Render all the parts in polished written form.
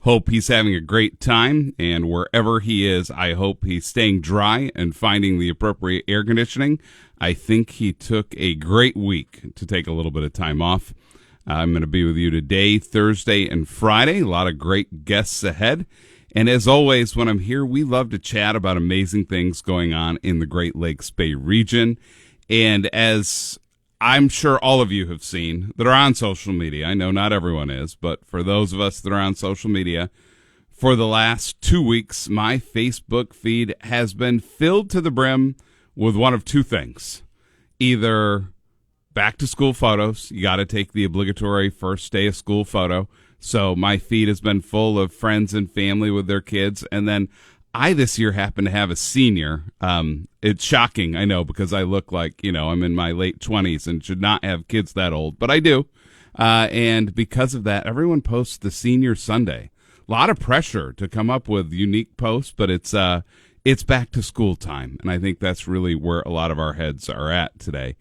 Hope he's having a great time, and wherever he is, I hope he's staying dry and finding the appropriate air conditioning. I think he took a great week to take a little bit of time off. I'm going to be with you today, Thursday, and Friday. A lot of great guests ahead. And as always, when I'm here, we love to chat about amazing things going on in the Great Lakes Bay region. And as I'm sure all of you have seen that are on social media, I know not everyone is, but for those of us that are on social media, for the last 2 weeks, my Facebook feed has been filled to the brim with one of two things. Either back to school photos, you got to take the obligatory first day of school photo. So my feed has been full of friends and family with their kids. And then I this year happen to have a senior. It's shocking, I know, because I look like, I'm in my late 20s and should not have kids that old, but I do. And because of that, everyone posts the senior Sunday. A lot of pressure to come up with unique posts, but it's back to school time. And I think that's really where a lot of our heads are at today.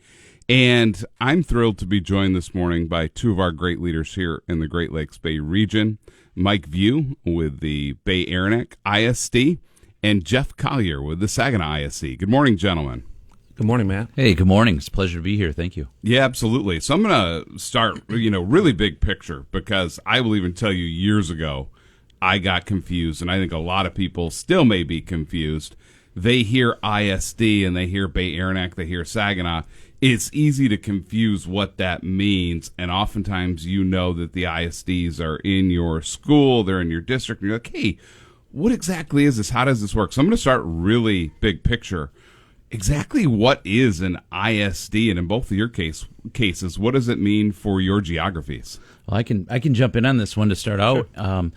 And I'm thrilled to be joined this morning by two of our great leaders here in the Great Lakes Bay region, Mike View with the Bay Aranac ISD and Jeff Collier with the Saginaw ISD. Good morning, gentlemen. Good morning, Matt. Hey, good morning. It's a pleasure to be here. Thank you. Yeah, absolutely. So I'm going to start, really big picture, because I will even tell you years ago, I got confused, and I think a lot of people still may be confused. They hear ISD and they hear Bay Aranac, they hear Saginaw. It's easy to confuse what that means, and oftentimes that the ISDs are in your school, they're in your district, and you're like, hey, what exactly is this? How does this work? So I'm going to start really big picture. Exactly what is an ISD, and in both of your cases, what does it mean for your geographies? Well, I can jump in on this one to start out. Sure.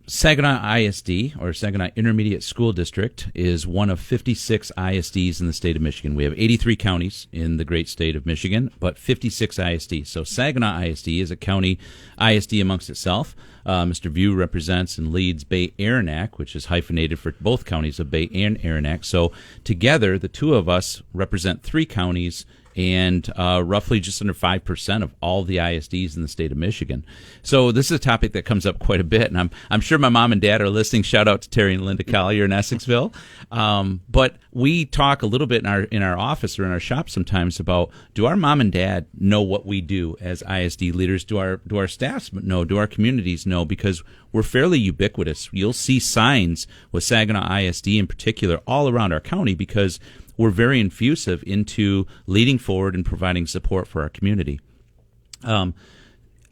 Saginaw ISD, or Saginaw Intermediate School District, is one of 56 ISDs in the state of Michigan. We have 83 counties in the great state of Michigan, but 56 ISDs. So Saginaw ISD is a county ISD amongst itself. Mr. View represents and leads Bay Aranac, which is hyphenated for both counties of Bay and Aranac. So together, the two of us represent three counties and roughly just under 5% of all the ISDs in the state of Michigan. So this is a topic that comes up quite a bit, and I'm sure my mom and dad are listening. Shout out to Terry and Linda Collier in Essexville. But we talk a little bit in our office or in our shop sometimes about, do our mom and dad know what we do as ISD leaders? Do our staffs know? Do our communities know? Because we're fairly ubiquitous. You'll see signs with Saginaw ISD in particular all around our county because we're very infusive into leading forward and providing support for our community.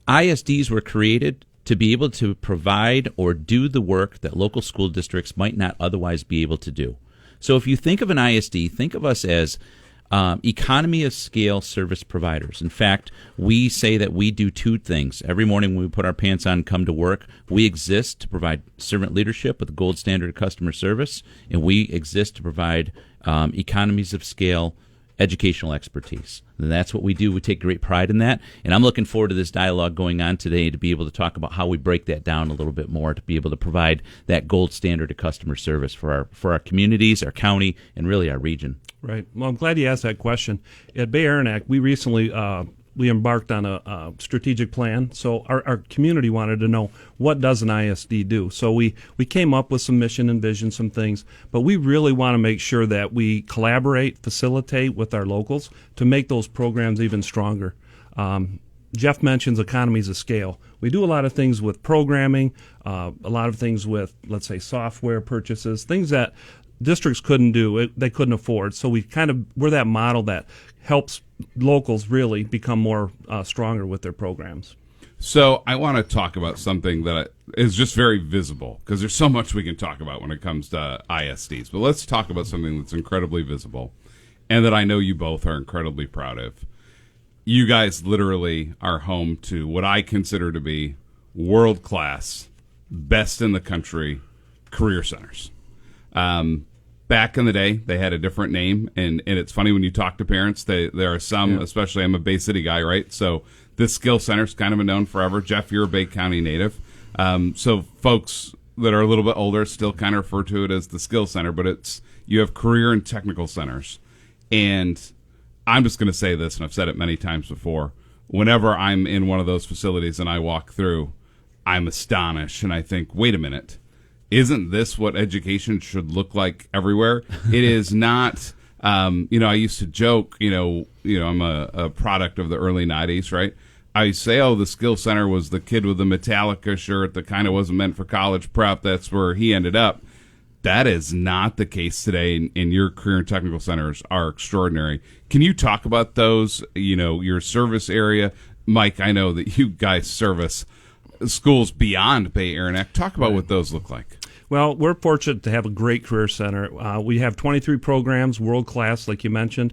ISDs were created to be able to provide or do the work that local school districts might not otherwise be able to do. So if you think of an ISD, think of us as economy of scale service providers. In fact, we say that we do two things. Every morning when we put our pants on and come to work, we exist to provide servant leadership with the gold standard of customer service, and we exist to provide economies of scale educational expertise. And that's what we do. We take great pride in that. And I'm looking forward to this dialogue going on today to be able to talk about how we break that down a little bit more, to be able to provide that gold standard of customer service for our communities, our county, and really our region. Right. Well, I'm glad you asked that question. At Bay Aranac, we recently we embarked on a strategic plan. So our community wanted to know, what does an ISD do? So we came up with some mission and vision, some things, but we really want to make sure that we collaborate, facilitate with our locals to make those programs even stronger. Jeff mentions economies of scale. We do a lot of things with programming, a lot of things with, let's say, software purchases, things that districts couldn't do, they couldn't afford. So we're that model that helps locals really become more stronger with their programs. So I want to talk about something that is just very visible, because there's so much we can talk about when it comes to ISDs. But let's talk about something that's incredibly visible and that I know you both are incredibly proud of. You guys literally are home to what I consider to be world-class, best in the country career centers. Back in the day, they had a different name, and it's funny when you talk to parents, there are some, especially I'm a Bay City guy, right? So this skill center's kind of been known forever. Jeff, you're a Bay County native. So folks that are a little bit older still kind of refer to it as the skill center, but you have career and technical centers. And I'm just going to say this, and I've said it many times before, whenever I'm in one of those facilities and I walk through, I'm astonished, and I think, wait a minute, isn't this what education should look like everywhere? It is not. I used to joke, I'm a product of the early 90s, right? I say, the Skill Center was the kid with the Metallica shirt that kind of wasn't meant for college prep. That's where he ended up. That is not the case today, and your career and technical centers are extraordinary. Can you talk about those, your service area? Mike, I know that you guys service schools beyond Bay Aranac. Talk about what those look like. Well, we're fortunate to have a great career center. We have 23 programs, world class, like you mentioned.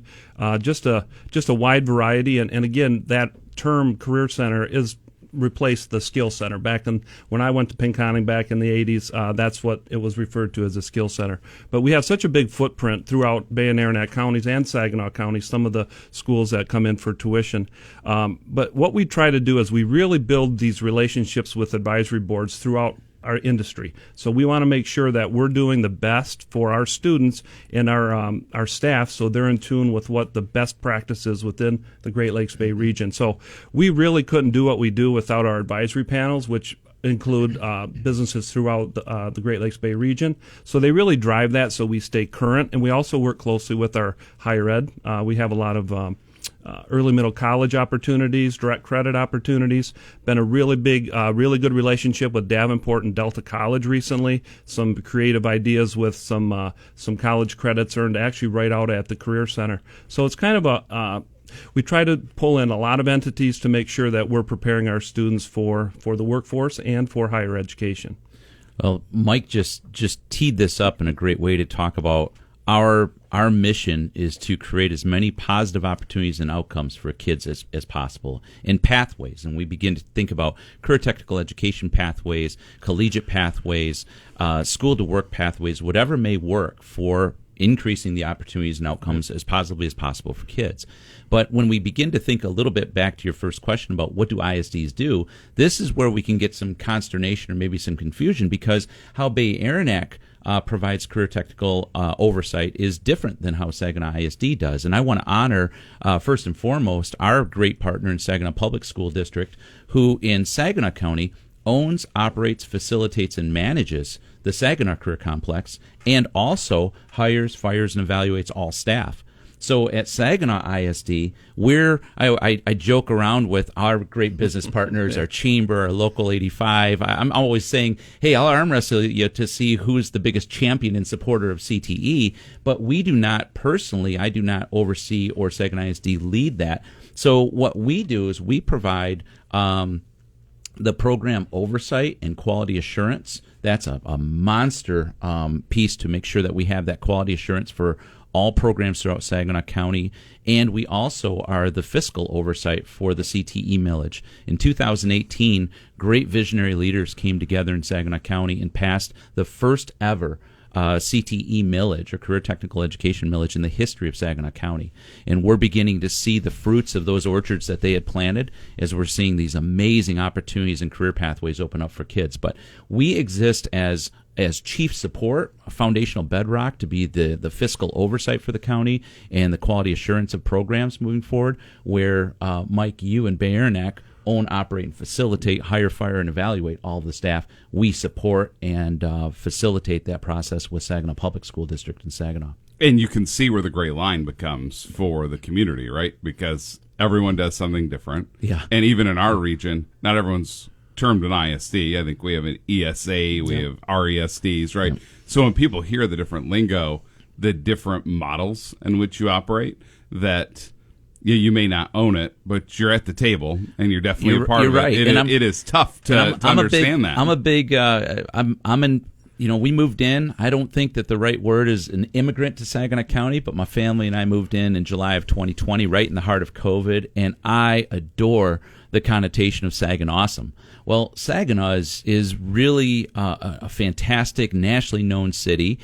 Just a wide variety, and again, that term career center is replaced the skill center. Back when I went to Pinconning back in the 80s, that's what it was referred to as a skill center. But we have such a big footprint throughout Bay and Aranac counties and Saginaw County, some of the schools that come in for tuition. But what we try to do is we really build these relationships with advisory boards throughout our industry. So we want to make sure that we're doing the best for our students and our staff, so they're in tune with what the best practice is within the Great Lakes Bay region. So we really couldn't do what we do without our advisory panels, which include businesses throughout the Great Lakes Bay region. So they really drive that, so we stay current, and we also work closely with our higher ed. We have a lot of early middle college opportunities, direct credit opportunities. Been a really big, really good relationship with Davenport and Delta College recently. Some creative ideas with some college credits earned actually right out at the Career Center. So it's kind of we try to pull in a lot of entities to make sure that we're preparing our students for the workforce and for higher education. Well, Mike just teed this up in a great way to talk about our mission is to create as many positive opportunities and outcomes for kids as possible in pathways. And we begin to think about career technical education pathways, collegiate pathways, school-to-work pathways, whatever may work for increasing the opportunities and outcomes as positively as possible for kids. But when we begin to think a little bit back to your first question about what do ISDs do, this is where we can get some consternation or maybe some confusion, because how Bay Aranac provides career technical oversight is different than how Saginaw ISD does. And I want to honor, first and foremost, our great partner in Saginaw Public School District, who in Saginaw County owns, operates, facilitates, and manages the Saginaw Career Complex, and also hires, fires, and evaluates all staff. So at Saginaw ISD, I joke around with our great business partners, our chamber, our local 85. I'm always saying, hey, I'll arm wrestle you to see who's the biggest champion and supporter of CTE. But we do not personally, I do not oversee, or Saginaw ISD lead that. So what we do is we provide the program oversight and quality assurance. That's a monster piece to make sure that we have that quality assurance for all programs throughout Saginaw County. And we also are the fiscal oversight for the CTE millage. In 2018, great visionary leaders came together in Saginaw County and passed the first ever CTE millage, or career technical education millage, in the history of Saginaw County. And we're beginning to see the fruits of those orchards that they had planted as we're seeing these amazing opportunities and career pathways open up for kids. But we exist as chief support, a foundational bedrock to be the fiscal oversight for the county and the quality assurance of programs moving forward, where Mike, you and Bay Aranac own, operate, and facilitate, hire, fire, and evaluate all the staff. We support and facilitate that process with Saginaw Public School District in Saginaw. And you can see where the gray line becomes for the community, right? Because everyone does something different. Yeah. And even in our region, not everyone's termed an ISD. I think we have an ESA, we have RESDs, right? So when people hear the different lingo, the different models in which you operate, that you may not own it, but you're at the table and you're definitely a part of right. it. It is tough to understand that. I'm a big, I'm in, we moved in. I don't think that the right word is an immigrant to Saginaw County, but my family and I moved in July of 2020, right in the heart of COVID, and I adore the connotation of Saginaw awesome. Well, Saginaw is really a fantastic, nationally known city.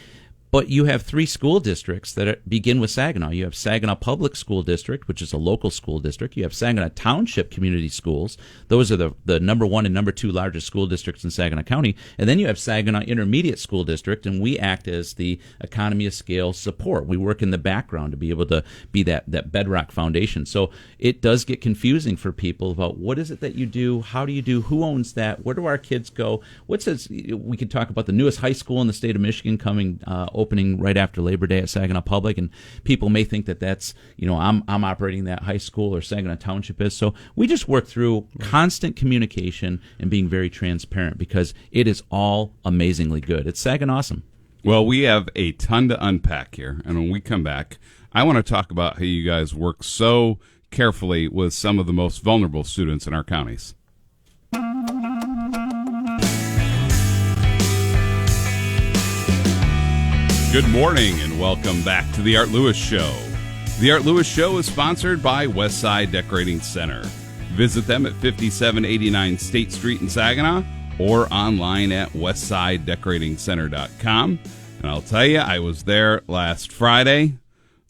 But you have 3 school districts that begin with Saginaw. You have Saginaw Public School District, which is a local school district. You have Saginaw Township Community Schools. Those are the number 1 and number 2 largest school districts in Saginaw County. And then you have Saginaw Intermediate School District, and we act as the economy of scale support. We work in the background to be able to be that bedrock foundation. So it does get confusing for people about what is it that you do, how do you do, who owns that, where do our kids go? We could talk about the newest high school in the state of Michigan opening right after Labor Day at Saginaw Public, and people may think that that's, I'm operating that high school, or Saginaw Township is. So we just work through constant communication and being very transparent, because it is all amazingly good. It's Saginaw awesome. Well, we have a ton to unpack here, and when we come back, I want to talk about how you guys work so carefully with some of the most vulnerable students in our counties. Good morning and welcome back to the Art Lewis Show. The Art Lewis Show is sponsored by Westside Decorating Center. Visit them at 5789 State Street in Saginaw or online at westsidedecoratingcenter.com. And I'll tell you, I was there last Friday.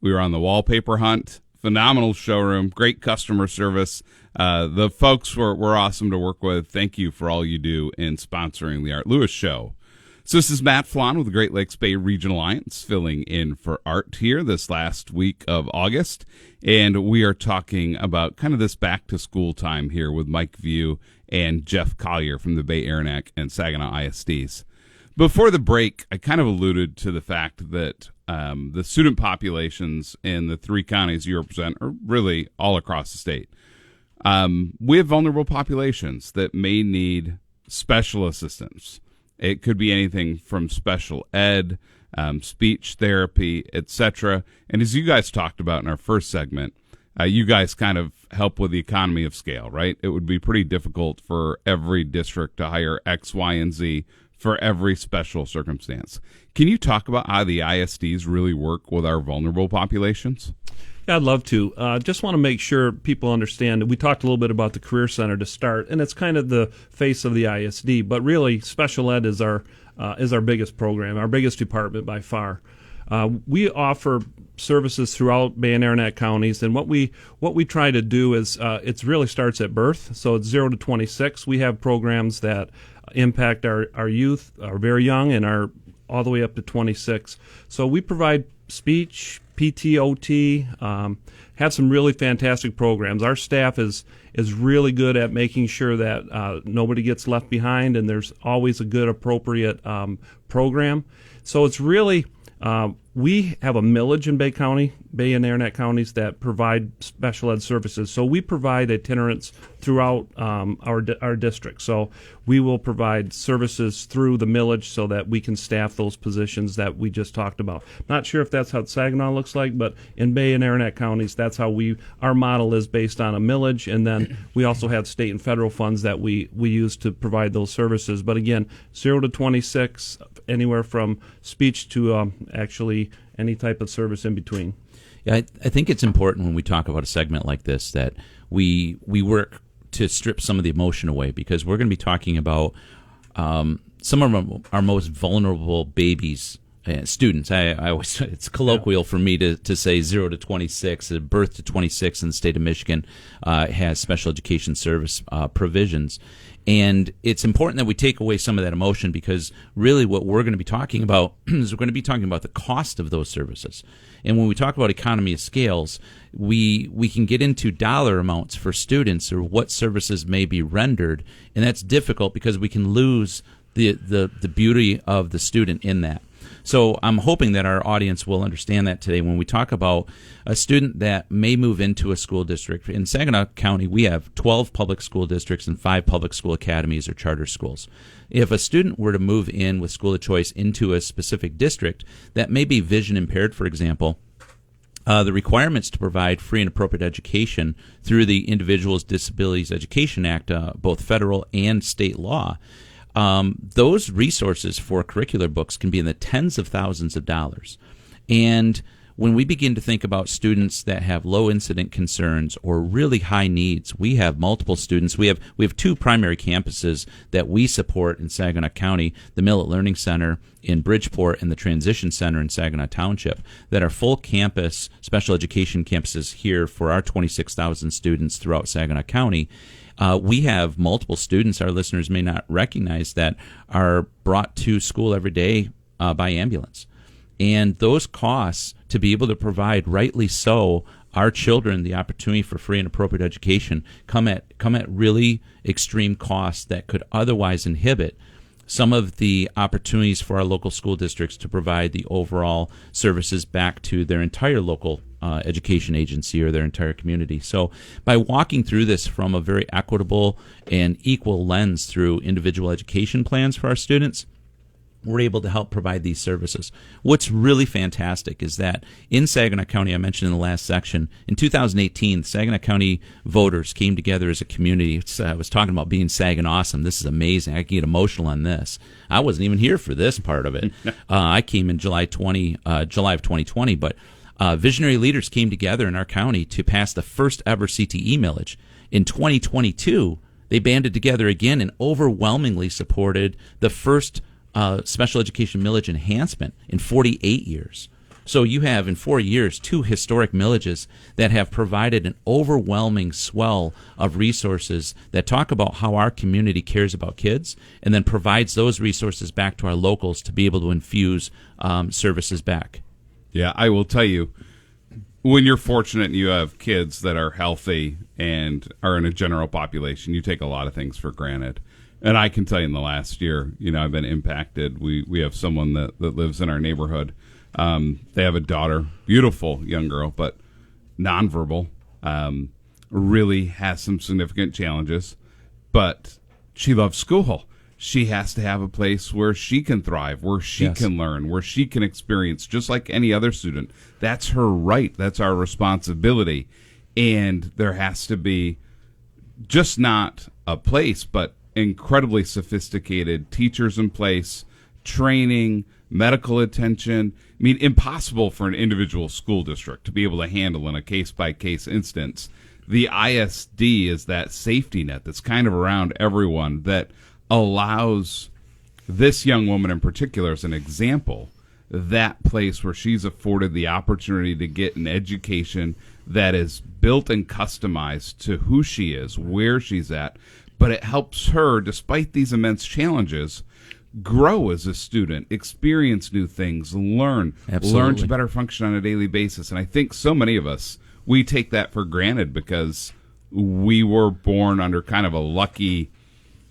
We were on the wallpaper hunt. Phenomenal showroom, great customer service. The folks were awesome to work with. Thank you for all you do in sponsoring the Art Lewis Show. So this is Matt Flon with the Great Lakes Bay Regional Alliance, filling in for Art here this last week of August. And we are talking about kind of this back-to-school time here with Mike View and Jeff Collier from the Bay Aranac and Saginaw ISDs. Before the break, I kind of alluded to the fact that the student populations in the 3 counties you represent are really all across the state. We have vulnerable populations that may need special assistance. It could be anything from special ed, speech therapy, etc. And as you guys talked about in our first segment, you guys kind of help with the economy of scale, right? It would be pretty difficult for every district to hire X, Y, and Z for every special circumstance. Can you talk about how the ISDs really work with our vulnerable populations? Yeah, I'd love to. Just want to make sure people understand. We talked a little bit about the Career Center to start, and it's kind of the face of the ISD. But really, special ed is our biggest program, our biggest department by far. We offer services throughout Bay and Aranac counties, and what we try to do is it really starts at birth. So it's 0 to 26. We have programs that impact our youth, are very young, and are all the way up to 26. So we provide speech, PT, OT, have some really fantastic programs. Our staff is really good at making sure that nobody gets left behind, and there's always a good, appropriate program. So it's really, we have a millage in Bay County, Bay and Aranac counties that provide special ed services. So we provide itinerants throughout our district. So we will provide services through the millage so that we can staff those positions that we just talked about. Not sure if that's how Saginaw looks like, but in Bay and Aranac counties, that's how our model is based on a millage, and then we also have state and federal funds that we use to provide those services. But again, 0 to 26, anywhere from speech to actually any type of service in between. Yeah, I think it's important when we talk about a segment like this that we work to strip some of the emotion away, because we're going to be talking about some of our most vulnerable babies, students. I always, it's colloquial for me to say 0 to 26, birth to 26 in the state of Michigan has special education service provisions. And it's important that we take away some of that emotion, because really what we're going to be talking about is we're going to be talking about the cost of those services. And when we talk about economy of scales, we can get into dollar amounts for students or what services may be rendered, and that's difficult because we can lose the beauty of the student in that. So I'm hoping that our audience will understand that today when we talk about a student that may move into a school district. In Saginaw County, we have 12 public school districts and 5 public school academies or charter schools. If a student were to move in with school of choice into a specific district that may be vision impaired, for example, the requirements to provide free and appropriate education through the Individuals with Disabilities Education Act, both federal and state law, those resources for curricular books can be in the tens of thousands of dollars. And when we begin to think about students that have low incident concerns or really high needs, we have multiple students. We have two primary campuses that we support in Saginaw County, the Millet Learning Center in Bridgeport and the Transition Center in Saginaw Township, that are full campus special education campuses here for our 26,000 students throughout Saginaw County. We have multiple students, our listeners may not recognize, that are brought to school every day by ambulance. And those costs, to be able to provide, rightly so, our children the opportunity for free and appropriate education, come at really extreme costs that could otherwise inhibit some of the opportunities for our local school districts to provide the overall services back to their entire local education agency or their entire community. So by walking through this from a very equitable and equal lens through individual education plans for our students, we're able to help provide these services. What's really fantastic is that in Saginaw County, I mentioned in the last section, in 2018, Saginaw County voters came together as a community. I was talking about being Saginaw awesome. This is amazing. I can get emotional on this. I wasn't even here for this part of it. I came in July of 2020, but visionary leaders came together in our county to pass the first ever CTE millage. In 2022, they banded together again and overwhelmingly supported the first special education millage enhancement in 48 years. So you have, in 4 years, 2 historic millages that have provided an overwhelming swell of resources that talk about how our community cares about kids and then provides those resources back to our locals to be able to infuse services back. Yeah, I will tell you, when you're fortunate and you have kids that are healthy and are in a general population, you take a lot of things for granted. And I can tell you in the last year, I've been impacted. We have someone that lives in our neighborhood. They have a daughter, beautiful young girl, but nonverbal, really has some significant challenges. But she loves school. She has to have a place where she can thrive, where she can learn, where she can experience, just like any other student. That's her right. That's our responsibility. And there has to be just not a place, but incredibly sophisticated teachers in place, training, medical attention. I mean, impossible for an individual school district to be able to handle in a case-by-case instance. The ISD is that safety net that's kind of around everyone that allows this young woman in particular, as an example, that place where she's afforded the opportunity to get an education that is built and customized to who she is, where she's at, but it helps her, despite these immense challenges, grow as a student, experience new things, learn to better function on a daily basis. And I think so many of us, we take that for granted because we were born under kind of a lucky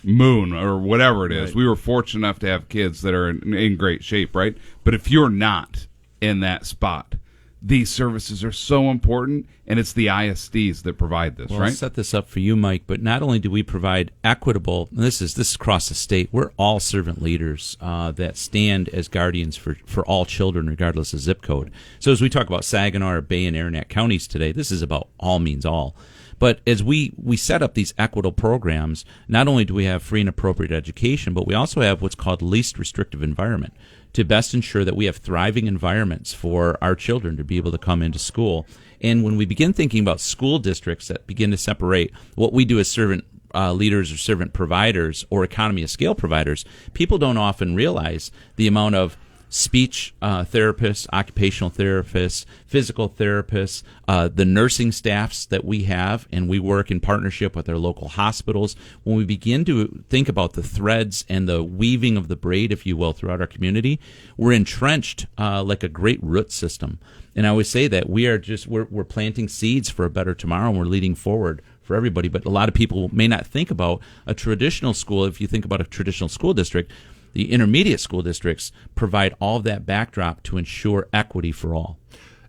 moon or whatever it is. Right. We were fortunate enough to have kids that are in great shape, right? But if you're not in that spot, these services are so important, and it's the ISDs that provide this, right? I'll set this up for you, Mike, but not only do we provide equitable, and this is across the state, we're all servant leaders that stand as guardians for all children, regardless of zip code. So as we talk about Saginaw, Bay, and Aranac counties today, this is about all means all. But as we set up these equitable programs, not only do we have free and appropriate education, but we also have what's called least restrictive environment to best ensure that we have thriving environments for our children to be able to come into school. And when we begin thinking about school districts that begin to separate what we do as servant leaders or servant providers or economy of scale providers, people don't often realize the amount of speech therapists, occupational therapists, physical therapists, the nursing staffs that we have, and we work in partnership with our local hospitals. When we begin to think about the threads and the weaving of the braid, if you will, throughout our community, we're entrenched like a great root system. And I always say that we're planting seeds for a better tomorrow, and we're leading forward for everybody. But a lot of people may not think about a traditional school. If you think about a traditional school district, the intermediate school districts provide all of that backdrop to ensure equity for all.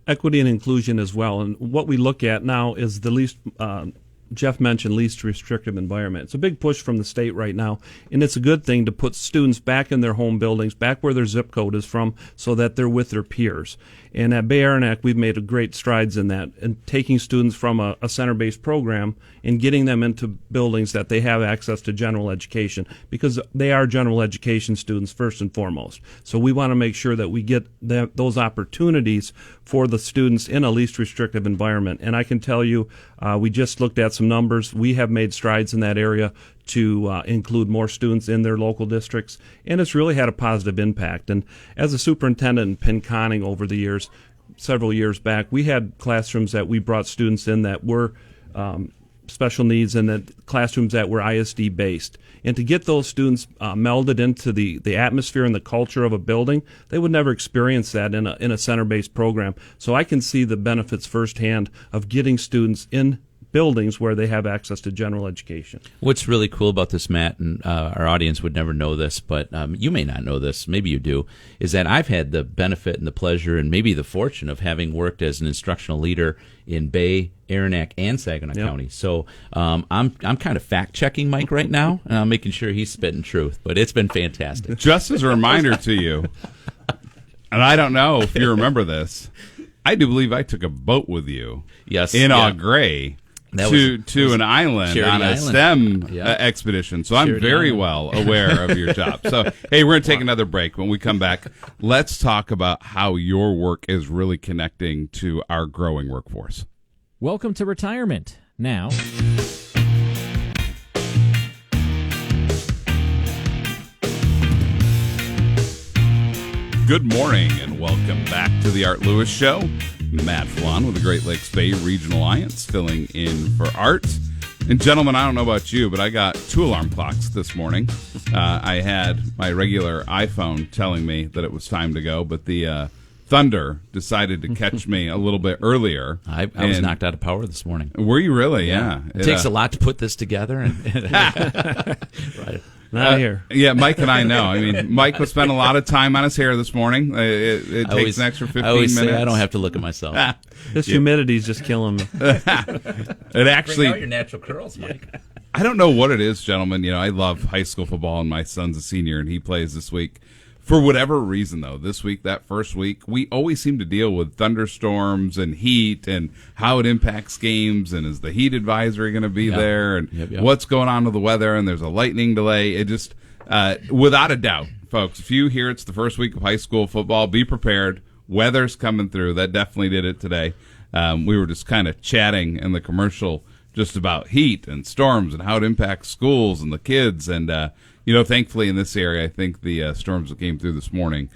Equity and inclusion as well. And what we look at now is the least Jeff mentioned least restrictive environment. It's a big push from the state right now, and it's a good thing to put students back in their home buildings, back where their zip code is from, so that they're with their peers. And at Bay Aranac, we've made great strides in that, and taking students from a center-based program and getting them into buildings that they have access to general education, because they are general education students first and foremost. So we want to make sure that we get those opportunities for the students in a least restrictive environment. And I can tell you, we just looked at some numbers. We have made strides in that area to include more students in their local districts, and it's really had a positive impact. And as a superintendent in Pinconning over the years, several years back, we had classrooms that we brought students in that were special needs, and that classrooms that were ISD based. And to get those students melded into the atmosphere and the culture of a building, they would never experience that in a center-based program. So I can see the benefits firsthand of getting students in buildings where they have access to general education. What's really cool about this, Matt, and our audience would never know this, but you may not know this, maybe you do, is that I've had the benefit and the pleasure and maybe the fortune of having worked as an instructional leader in Bay, Aranac, and Saginaw County. So I'm kind of fact-checking Mike right now, and I'm making sure he's spitting truth, but it's been fantastic. Just as a reminder to you, and I don't know if you remember this, I do believe I took a boat with you in Au Gres to an island Charity on a Island. STEM expedition. So I'm Charity very Island. well aware of your job. So, hey, we're going to take another break. When we come back, let's talk about how your work is really connecting to our growing workforce. Welcome to retirement. Now, Good morning and welcome back to the Art Lewis Show. Matt Flan with the Great Lakes Bay Regional Alliance filling in for Art. And gentlemen, I don't know about you, but I got 2 alarm clocks this morning. I had my regular iPhone telling me that it was time to go, but the thunder decided to catch me a little bit earlier. I was knocked out of power this morning. Were you really? Yeah. It takes a lot to put this together. Right. Not here. Yeah, Mike and I know. I mean, Mike was spending a lot of time on his hair this morning. It takes an extra 15 I always minutes. say I don't have to look at myself. This humidity's just killing me. It actually, Bring out your natural curls, Mike. I don't know what it is, gentlemen. You know, I love high school football, and my son's a senior, and he plays this week. For whatever reason, though, this week, that first week, we always seem to deal with thunderstorms and heat and how it impacts games, and is the heat advisory going to be there, and what's going on with the weather, and there's a lightning delay. It just, without a doubt, folks, if you hear it's the first week of high school football, be prepared. Weather's coming through. That definitely did it today. We were just kind of chatting in the commercial just about heat and storms and how it impacts schools and the kids, and thankfully in this area, I think the storms that came through this morning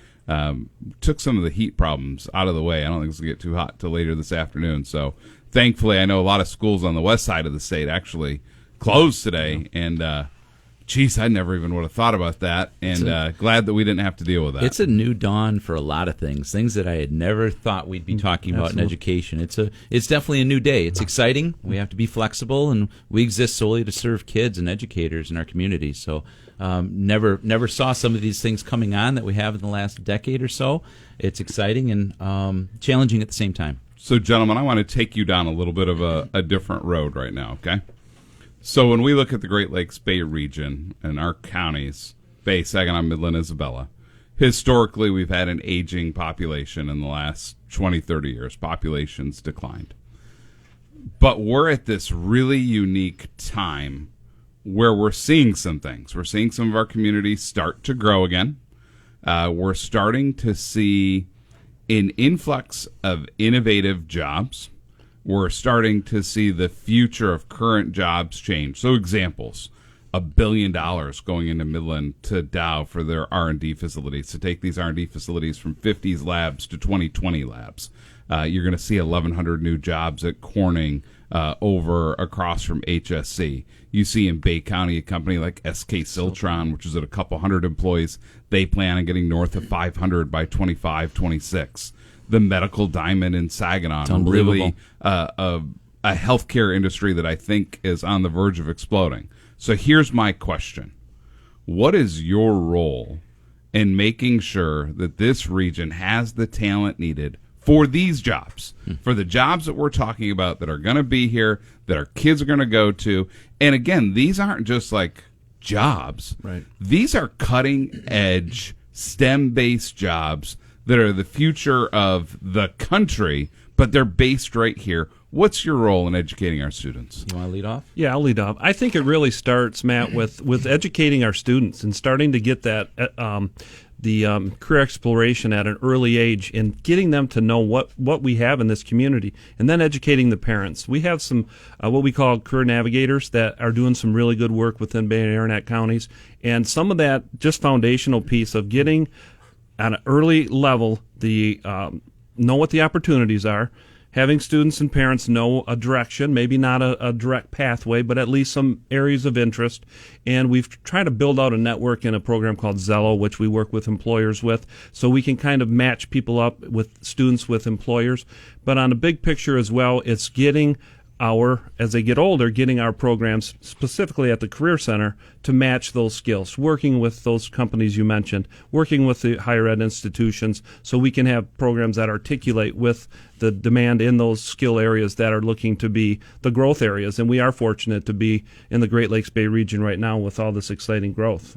took some of the heat problems out of the way. I don't think it's going to get too hot till later this afternoon. So thankfully, I know a lot of schools on the west side of the state actually closed today. And, I never even would have thought about that. And glad that we didn't have to deal with that. It's a new dawn for a lot of things that I had never thought we'd be talking about in education. It's definitely a new day. It's exciting. We have to be flexible, and we exist solely to serve kids and educators in our communities. So never saw some of these things coming on that we have in the last decade or so. It's exciting and challenging at the same time. So, gentlemen, I want to take you down a little bit of a different road right now, okay? So when we look at the Great Lakes Bay region and our counties, Bay, Saginaw, Midland, Isabella, historically we've had an aging population in the last 20, 30 years. Population's declined. But we're at this really unique time where we're seeing some things. We're seeing some of our communities start to grow again. We're starting to see an influx of innovative jobs. We're starting to see the future of current jobs change. So examples, $1 billion going into Midland to Dow for their R&D facilities, to take these R&D facilities from 50s labs to 2020 labs. You're going to see 1,100 new jobs at Corning over across from HSC. You see in Bay County a company like SK Siltron, which is at a couple hundred employees. They plan on getting north of 500 by 25, 26. The Medical Diamond in Saginaw, really a healthcare industry that I think is on the verge of exploding. So here's my question. What is your role in making sure that this region has the talent needed for these jobs, for the jobs that we're talking about that are going to be here, that our kids are going to go to. And again, these aren't just like jobs. Right. These are cutting edge STEM-based jobs that are the future of the country, but they're based right here. What's your role in educating our students? You want to lead off? Yeah, I'll lead off. I think it really starts, Matt, with educating our students and starting to get that career exploration at an early age and getting them to know what we have in this community, and then educating the parents. We have some what we call career navigators that are doing some really good work within Bay and Aranac counties, and some of that just foundational piece of getting at an early level the know what the opportunities are, having students and parents know a direction, maybe not a direct pathway, but at least some areas of interest. And we've tried to build out a network in a program called Zello, which we work with employers with, so we can kind of match people up with students with employers. But on a big picture as well, it's getting as they get older, getting our programs specifically at the Career Center to match those skills, working with those companies you mentioned, working with the higher ed institutions, so we can have programs that articulate with the demand in those skill areas that are looking to be the growth areas. And we are fortunate to be in the Great Lakes Bay region right now with all this exciting growth.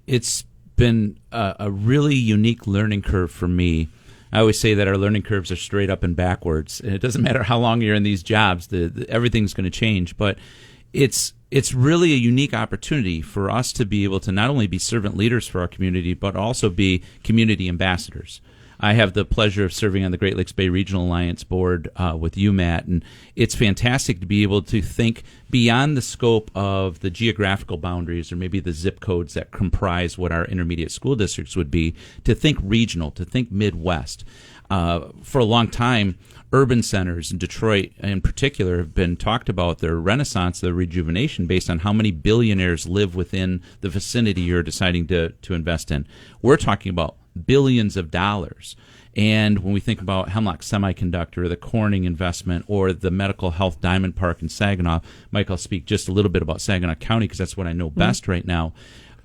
It's been a really unique learning curve for me. I always say that our learning curves are straight up and backwards, and it doesn't matter how long you're in these jobs, everything's going to change. But it's really a unique opportunity for us to be able to not only be servant leaders for our community, but also be community ambassadors. I have the pleasure of serving on the Great Lakes Bay Regional Alliance Board with you, Matt, and it's fantastic to be able to think beyond the scope of the geographical boundaries or maybe the zip codes that comprise what our intermediate school districts would be, to think regional, to think Midwest. For a long time, urban centers in Detroit in particular have been talked about their renaissance, their rejuvenation, based on how many billionaires live within the vicinity you're deciding to invest in. We're talking about billions of dollars. And when we think about Hemlock Semiconductor, or the Corning investment, or the Medical Health Diamond Park in Saginaw, Mike, I'll speak just a little bit about Saginaw County because that's what I know best right now.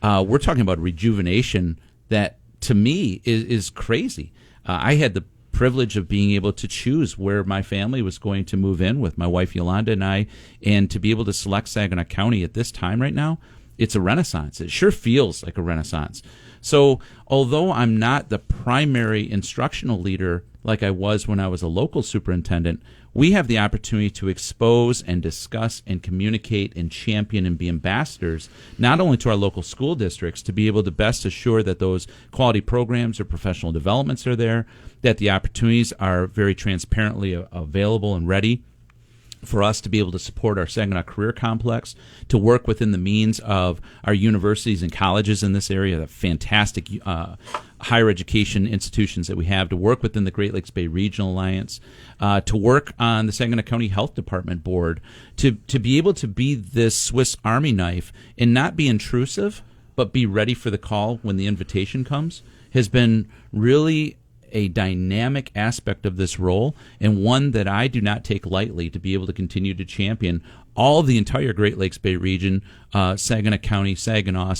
We're talking about rejuvenation that, to me, is crazy. I had the privilege of being able to choose where my family was going to move in with my wife Yolanda and I, and to be able to select Saginaw County at this time right now, it's a renaissance. It sure feels like a renaissance. So although I'm not the primary instructional leader like I was when I was a local superintendent, we have the opportunity to expose and discuss and communicate and champion and be ambassadors, not only to our local school districts, to be able to best assure that those quality programs or professional developments are there, that the opportunities are very transparently available and ready for us to be able to support our Saginaw Career Complex, to work within the means of our universities and colleges in this area, the fantastic higher education institutions that we have, to work within the Great Lakes Bay Regional Alliance, to work on the Saginaw County Health Department Board, to be able to be this Swiss Army knife and not be intrusive, but be ready for the call when the invitation comes, has been really a dynamic aspect of this role, and one that I do not take lightly, to be able to continue to champion all the entire Great Lakes Bay region, Saginaw County, Saginaw,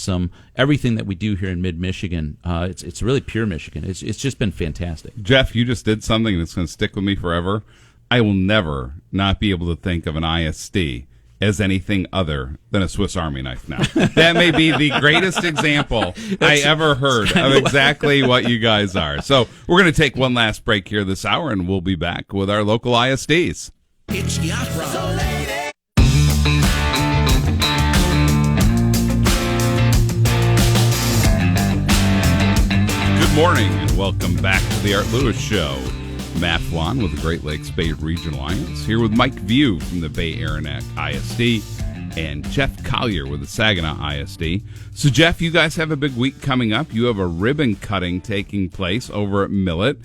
everything that we do here in mid-Michigan. It's really pure Michigan. It's just been fantastic. Jeff, you just did something that's going to stick with me forever. I will never not be able to think of an ISD as anything other than a Swiss Army knife now. That may be the greatest example I ever heard of exactly what you guys are. So we're going to take one last break here this hour, and we'll be back with our local ISDs. It's Yacht Round. Good morning, and welcome back to the Art Lewis Show. Matt Flan with the Great Lakes Bay Regional Alliance, here with Mike View from the Bay Aranac ISD, and Jeff Collier with the Saginaw ISD. So, Jeff, you guys have a big week coming up. You have a ribbon cutting taking place over at Millet.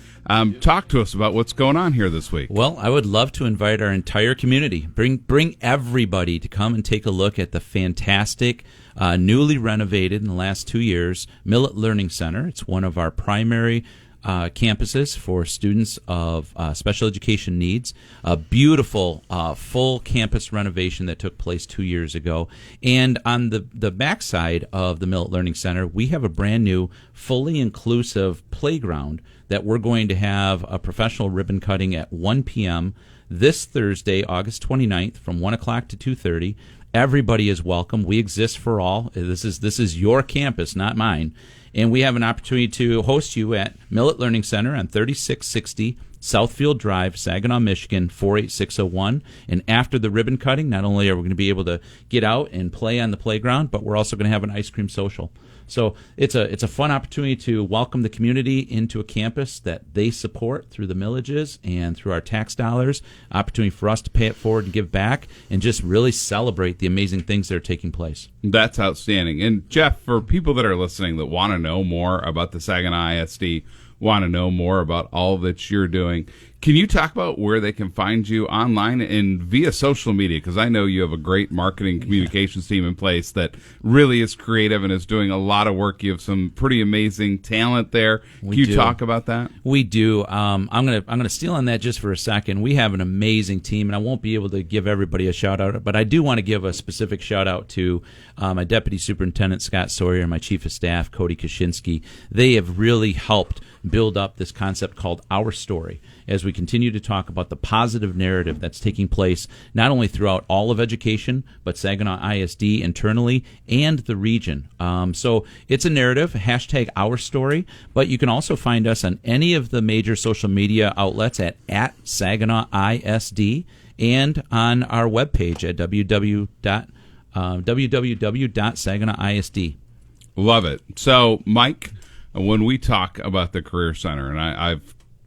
Talk to us about what's going on here this week. Well, I would love to invite our entire community. Bring everybody to come and take a look at the fantastic, newly renovated in the last 2 years, Millet Learning Center. It's one of our primary campuses for students of special education needs. A beautiful full campus renovation that took place 2 years ago. And on the backside of the Millett Learning Center, we have a brand new, fully inclusive playground that we're going to have a professional ribbon cutting at 1 p.m. this Thursday, August 29th, from 1 o'clock to 2:30. Everybody is welcome. We exist for all. This is your campus, not mine. And we have an opportunity to host you at Millett Learning Center on 3660 Southfield Drive, Saginaw, Michigan, 48601. And after the ribbon cutting, not only are we going to be able to get out and play on the playground, but we're also going to have an ice cream social. So it's a fun opportunity to welcome the community into a campus that they support through the millages and through our tax dollars. Opportunity for us to pay it forward and give back and just really celebrate the amazing things that are taking place. That's outstanding. And Jeff, for people that are listening that want to know more about the Saginaw ISD, want to know more about all that you're doing, can you talk about where they can find you online and via social media? Because I know you have a great marketing communications team in place that really is creative and is doing a lot of work. You have some pretty amazing talent there. Can you talk about that? We do. I'm gonna steal on that just for a second. We have an amazing team, and I won't be able to give everybody a shout out, but I do want to give a specific shout out to my Deputy Superintendent Scott Sawyer and my Chief of Staff Cody Kaczynski. They have really helped build up this concept called Our Story as we continue to talk about the positive narrative that's taking place not only throughout all of education, but Saginaw ISD internally and the region. So it's a narrative, hashtag Our Story, but you can also find us on any of the major social media outlets at Saginaw ISD and on our webpage at www.saginawISD. Love it. So, Mike, when we talk about the Career Center, and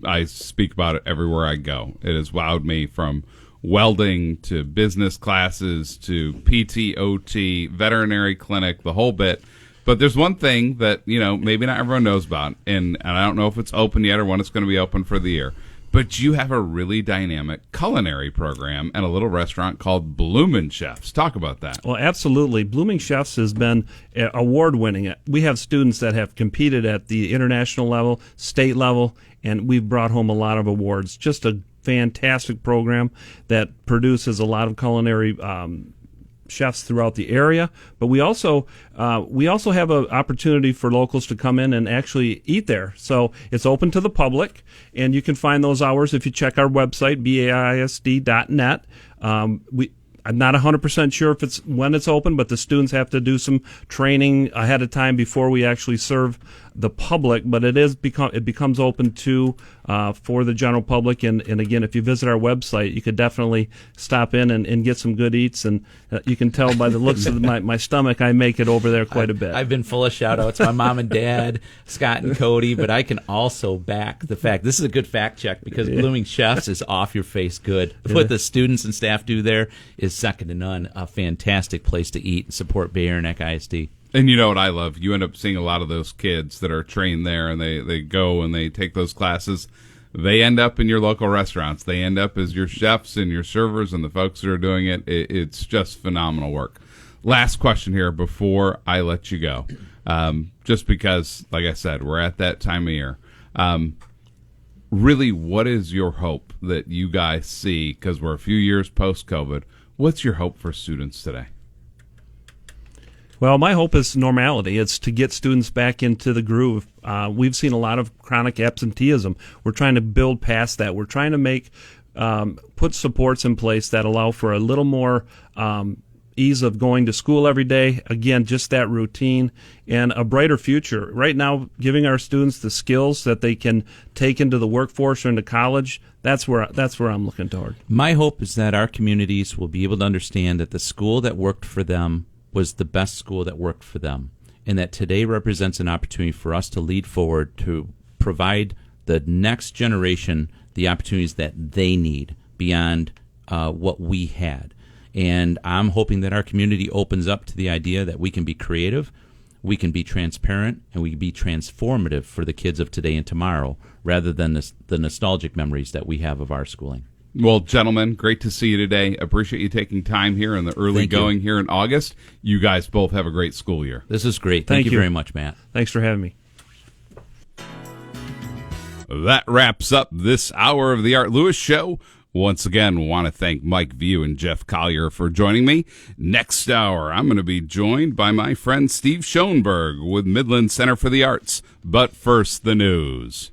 I speak about it everywhere I go, it has wowed me from welding to business classes to PT, OT, veterinary clinic, the whole bit. But there's one thing that, maybe not everyone knows about, and I don't know if it's open yet or when it's going to be open for the year, but you have a really dynamic culinary program and a little restaurant called Bloomin' Chefs. Talk about that. Well, absolutely. Blooming Chefs has been award-winning. We have students that have competed at the international level, state level, and we've brought home a lot of awards. Just a fantastic program that produces a lot of culinary chefs throughout the area, but we also have an opportunity for locals to come in and actually eat there. So it's open to the public, and you can find those hours if you check our website, baisd.net. I'm not 100% sure if it's when it's open, but the students have to do some training ahead of time before we actually serve the public. But it becomes open for the general public. And again, if you visit our website, you could definitely stop in and get some good eats. And you can tell by the looks of my stomach, I make it over there quite a bit. I've been full of shout outs, my mom and dad, Scott and Cody, but I can also back the fact, this is a good fact check, because Blooming Chefs is off your face good. What the students and staff do there is second to none. A fantastic place to eat and support Bay Aranac ISD. And you know what I love? You end up seeing a lot of those kids that are trained there, and they go and they take those classes. They end up in your local restaurants. They end up as your chefs and your servers and the folks that are doing it. It's just phenomenal work. Last question here before I let you go. Just because, like I said, we're at that time of year. Really, what is your hope that you guys see? Because we're a few years post-COVID. What's your hope for students today? Well, my hope is normality. It's to get students back into the groove. We've seen a lot of chronic absenteeism. We're trying to build past that. We're trying to put supports in place that allow for a little more ease of going to school every day. Again, just that routine and a brighter future. Right now, giving our students the skills that they can take into the workforce or into college, that's where I'm looking toward. My hope is that our communities will be able to understand that the school that worked for them was the best school that worked for them, and that today represents an opportunity for us to lead forward to provide the next generation the opportunities that they need beyond what we had. And I'm hoping that our community opens up to the idea that we can be creative, we can be transparent, and we can be transformative for the kids of today and tomorrow, rather than the nostalgic memories that we have of our schooling. Well, gentlemen, great to see you today. Appreciate you taking time here in the early going here in August. You guys both have a great school year. This is great. Thank you very much, Matt. Thanks for having me. That wraps up this hour of the Art Lewis Show. Once again, want to thank Mike View and Jeff Collier for joining me. Next hour, I'm going to be joined by my friend Steve Schoenberg with Midland Center for the Arts. But first, the news.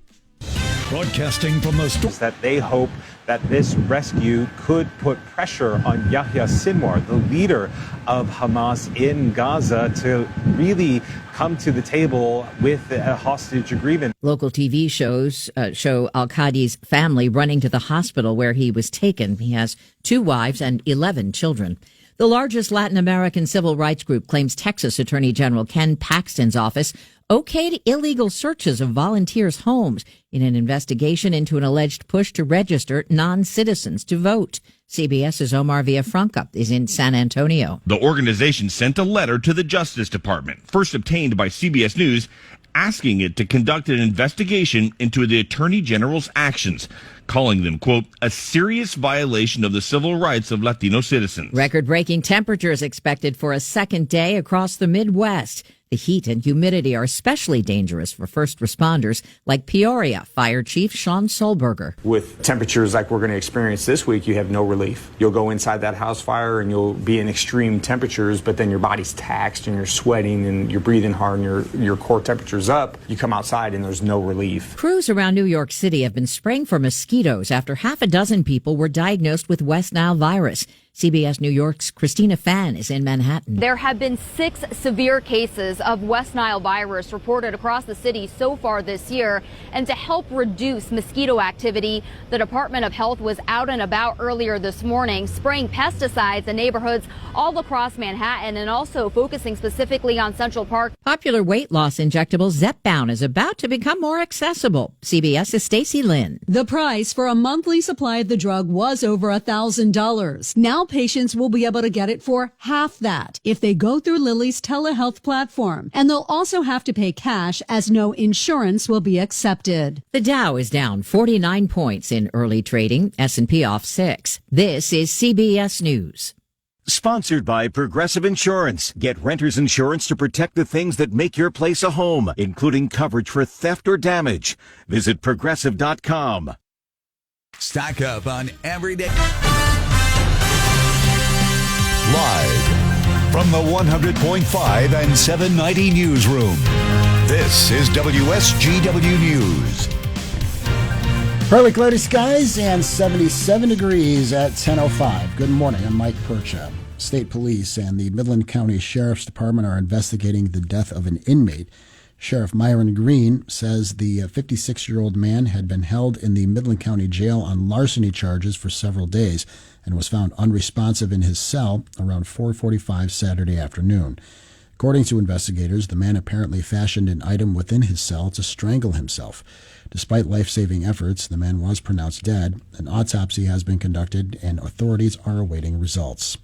Broadcasting from the store. That they hope that this rescue could put pressure on Yahya Sinwar, the leader of Hamas in Gaza, to really come to the table with a hostage agreement. Local TV shows show Al-Qadi's family running to the hospital where he was taken. He has 2 wives and 11 children. The largest Latin American civil rights group claims Texas Attorney General Ken Paxton's office okayed illegal searches of volunteers' homes in an investigation into an alleged push to register non-citizens to vote. CBS's Omar Villafranca is in San Antonio. The organization sent a letter to the Justice Department, first obtained by CBS News, asking it to conduct an investigation into the Attorney General's actions, calling them, quote, a serious violation of the civil rights of Latino citizens. Record-breaking temperatures expected for a second day across the Midwest. The heat and humidity are especially dangerous for first responders like Peoria Fire Chief Sean Solberger. With temperatures like we're going to experience this week, you have no relief. You'll go inside that house fire and you'll be in extreme temperatures, but then your body's taxed and you're sweating and you're breathing hard and your core temperature's up. You come outside and there's no relief. Crews around New York City have been spraying for mosquitoes after half a dozen people were diagnosed with West Nile virus. CBS New York's Christina Fan is in Manhattan. There have been 6 severe cases of West Nile virus reported across the city so far this year. And to help reduce mosquito activity, the Department of Health was out and about earlier this morning, spraying pesticides in neighborhoods all across Manhattan and also focusing specifically on Central Park. Popular weight loss injectable Zepbound is about to become more accessible. CBS's Stacey Lynn. The price for a monthly supply of the drug was over $1,000. Now patients will be able to get it for half that if they go through Lilly's telehealth platform. And they'll also have to pay cash as no insurance will be accepted. The Dow is down 49 points in early trading, S&P off 6. This is CBS News. Sponsored by Progressive Insurance. Get renter's insurance to protect the things that make your place a home, including coverage for theft or damage. Visit Progressive.com. Stock up on everyday. Live from the 100.5 and 790 newsroom. This is WSGW News. Partly cloudy skies and 77 degrees at 10:05. Good morning. I'm Mike Percha. State Police and the Midland County Sheriff's Department are investigating the death of an inmate. Sheriff Myron Green says the 56-year-old man had been held in the Midland County Jail on larceny charges for several days and was found unresponsive in his cell around 4:45 Saturday afternoon. According to investigators, the man apparently fashioned an item within his cell to strangle himself. Despite life-saving efforts, the man was pronounced dead. An autopsy has been conducted, and authorities are awaiting results.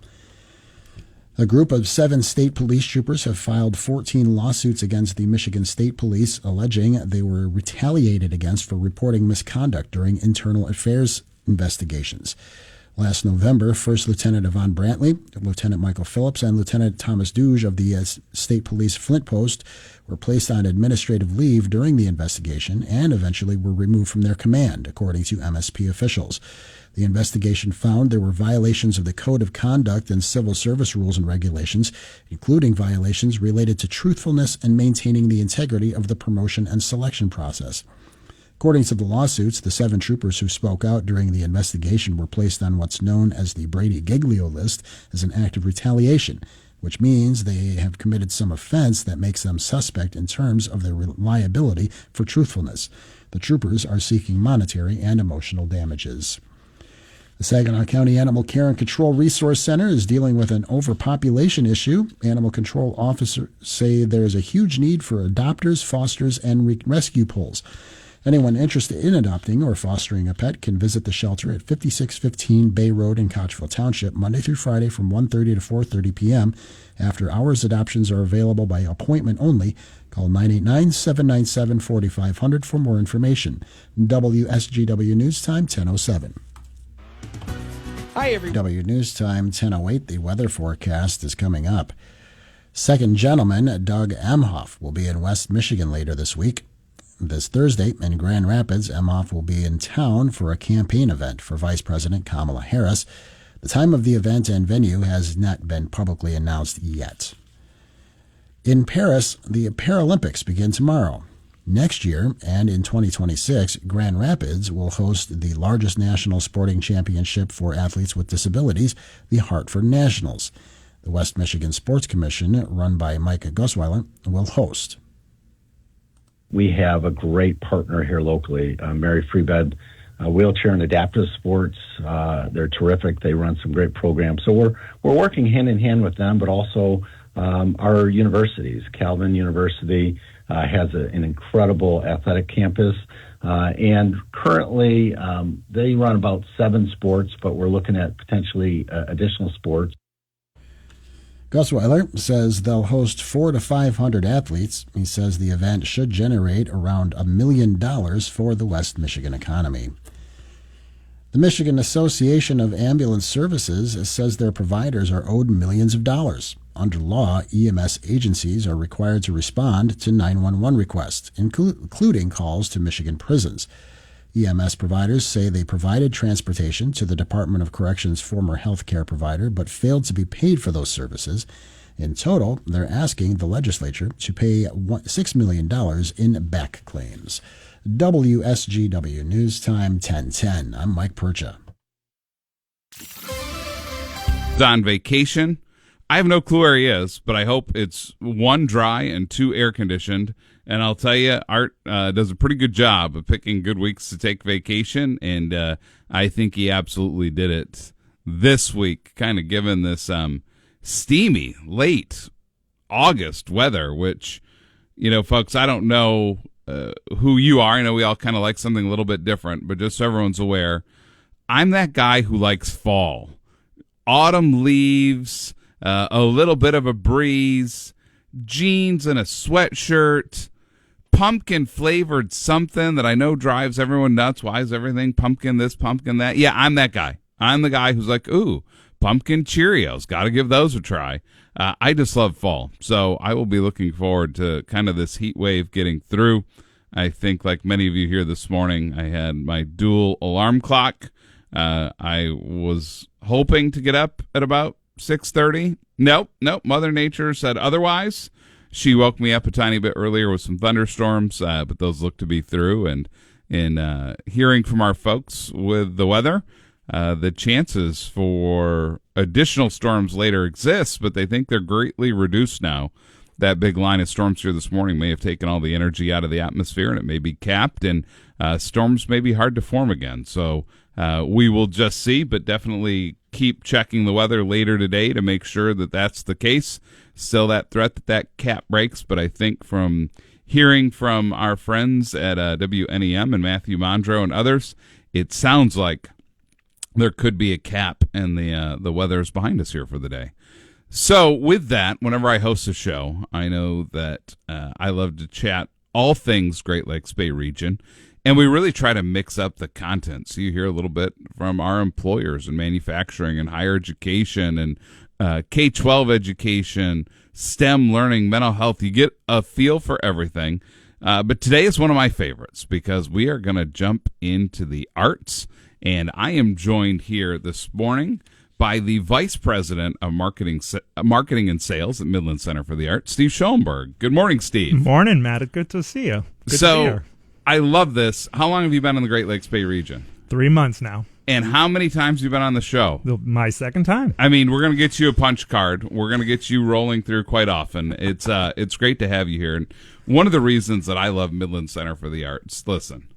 A group of 7 state police troopers have filed 14 lawsuits against the Michigan State Police, alleging they were retaliated against for reporting misconduct during internal affairs investigations. Last November, First Lieutenant Yvonne Brantley, Lieutenant Michael Phillips, and Lieutenant Thomas Duge of the State Police Flint Post were placed on administrative leave during the investigation and eventually were removed from their command, according to MSP officials. The investigation found there were violations of the Code of Conduct and Civil Service rules and regulations, including violations related to truthfulness and maintaining the integrity of the promotion and selection process. According to the lawsuits, the 7 troopers who spoke out during the investigation were placed on what's known as the Brady Giglio list as an act of retaliation, which means they have committed some offense that makes them suspect in terms of their liability for truthfulness. The troopers are seeking monetary and emotional damages. The Saginaw County Animal Care and Control Resource Center is dealing with an overpopulation issue. Animal control officers say there is a huge need for adopters, fosters, and rescue pools. Anyone interested in adopting or fostering a pet can visit the shelter at 5615 Bay Road in Cotchville Township Monday through Friday from 1:30 to 4:30 p.m. After hours adoptions are available by appointment only. Call 989-797-4500 for more information. WSGW News Time 10:07. Hi, everybody. W News Time 10:08. The weather forecast is coming up. Second gentleman Doug Emhoff will be in West Michigan later this week. This Thursday in Grand Rapids, Emhoff will be in town for a campaign event for Vice President Kamala Harris. The time of the event and venue has not been publicly announced yet. In Paris, the Paralympics begin tomorrow. Next year, and in 2026, Grand Rapids will host the largest national sporting championship for athletes with disabilities, the Hartford Nationals. The West Michigan Sports Commission, run by Mike Gosweiler, will host. We have a great partner here locally, Mary Freebed Wheelchair and Adaptive Sports. They're terrific. They run some great programs. So we're working hand in hand with them, but also our universities. Calvin University has an incredible athletic campus, and currently they run about 7 sports, but we're looking at potentially additional sports. Gosweiler says they'll host 400 to 500 athletes. He says the event should generate around $1 million for the West Michigan economy. The Michigan Association of Ambulance Services says their providers are owed millions of dollars. Under law, EMS agencies are required to respond to 911 requests, including calls to Michigan prisons. EMS providers say they provided transportation to the Department of Corrections' former health care provider, but failed to be paid for those services. In total, they're asking the legislature to pay $6 million in back claims. WSGW News Time 1010. I'm Mike Percha. On vacation. I have no clue where he is, but I hope it's 1 dry and 2 air conditioned. And I'll tell you, Art does a pretty good job of picking good weeks to take vacation, and I think he absolutely did it this week, kind of given this steamy late August weather, which, folks, I don't know who you are. I know we all kind of like something a little bit different, but just so everyone's aware, I'm that guy who likes fall. Autumn leaves, a little bit of a breeze, jeans and a sweatshirt, pumpkin-flavored something that I know drives everyone nuts. Why is everything pumpkin this, pumpkin that? Yeah, I'm that guy. I'm the guy who's like, ooh, pumpkin Cheerios. Got to give those a try. I just love fall. So I will be looking forward to kind of this heat wave getting through. I think like many of you here this morning, I had my dual alarm clock. I was hoping to get up at about 6:30. Nope. Mother Nature said otherwise. She woke me up a tiny bit earlier with some thunderstorms, but those look to be through. And in hearing from our folks with the weather, the chances for additional storms later exist, but they think they're greatly reduced now. That big line of storms here this morning may have taken all the energy out of the atmosphere, and it may be capped, and storms may be hard to form again. So we will just see, but definitely keep checking the weather later today to make sure that that's the case. Still that threat that cap breaks, but I think from hearing from our friends at WNEM and Matthew Mondro and others, it sounds like there could be a cap, and the weather is behind us here for the day. So with that, whenever I host a show, I know that I love to chat all things Great Lakes Bay region, and we really try to mix up the content. So you hear a little bit from our employers in manufacturing and higher education and K-12 education, STEM learning, mental health. You get a feel for everything. But today is one of my favorites because we are going to jump into the arts. And I am joined here this morning by the Vice President of Marketing and Sales at Midland Center for the Arts, Steve Schoenberg. Good morning, Steve. Morning, Matt. Good to see you. Good to be here. I love this. How long have you been in the Great Lakes Bay region? 3 months now. And how many times have you been on the show? My second time. I mean, we're going to get you a punch card. We're going to get you rolling through quite often. It's great to have you here. And one of the reasons that I love Midland Center for the Arts, listen,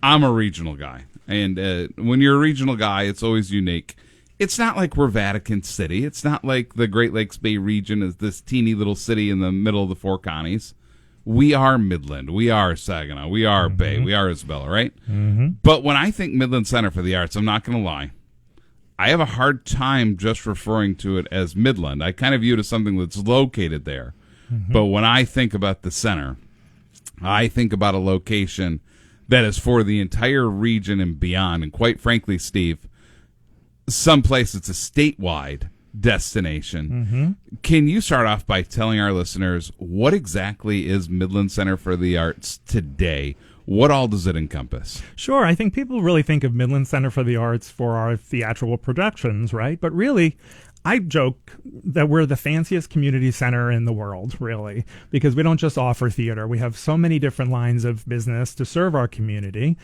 I'm a regional guy. And when you're a regional guy, it's always unique. It's not like we're Vatican City. It's not like the Great Lakes Bay region is this teeny little city in the middle of the Four Counties. We are Midland. We are Saginaw. We are Bay. We are Isabella, right? Mm-hmm. But when I think Midland Center for the Arts, I'm not going to lie, I have a hard time just referring to it as Midland. I kind of view it as something that's located there. Mm-hmm. But when I think about the center, I think about a location that is for the entire region and beyond. And quite frankly, Steve, someplace it's a statewide destination. Can you start off by telling our listeners what exactly is Midland Center for the Arts today? What all does it encompass? Sure. I think people really think of Midland Center for the Arts for our theatrical productions, right? But really, I joke that we're the fanciest community center in the world, really, because we don't just offer theater. We have so many different lines of business to serve our community.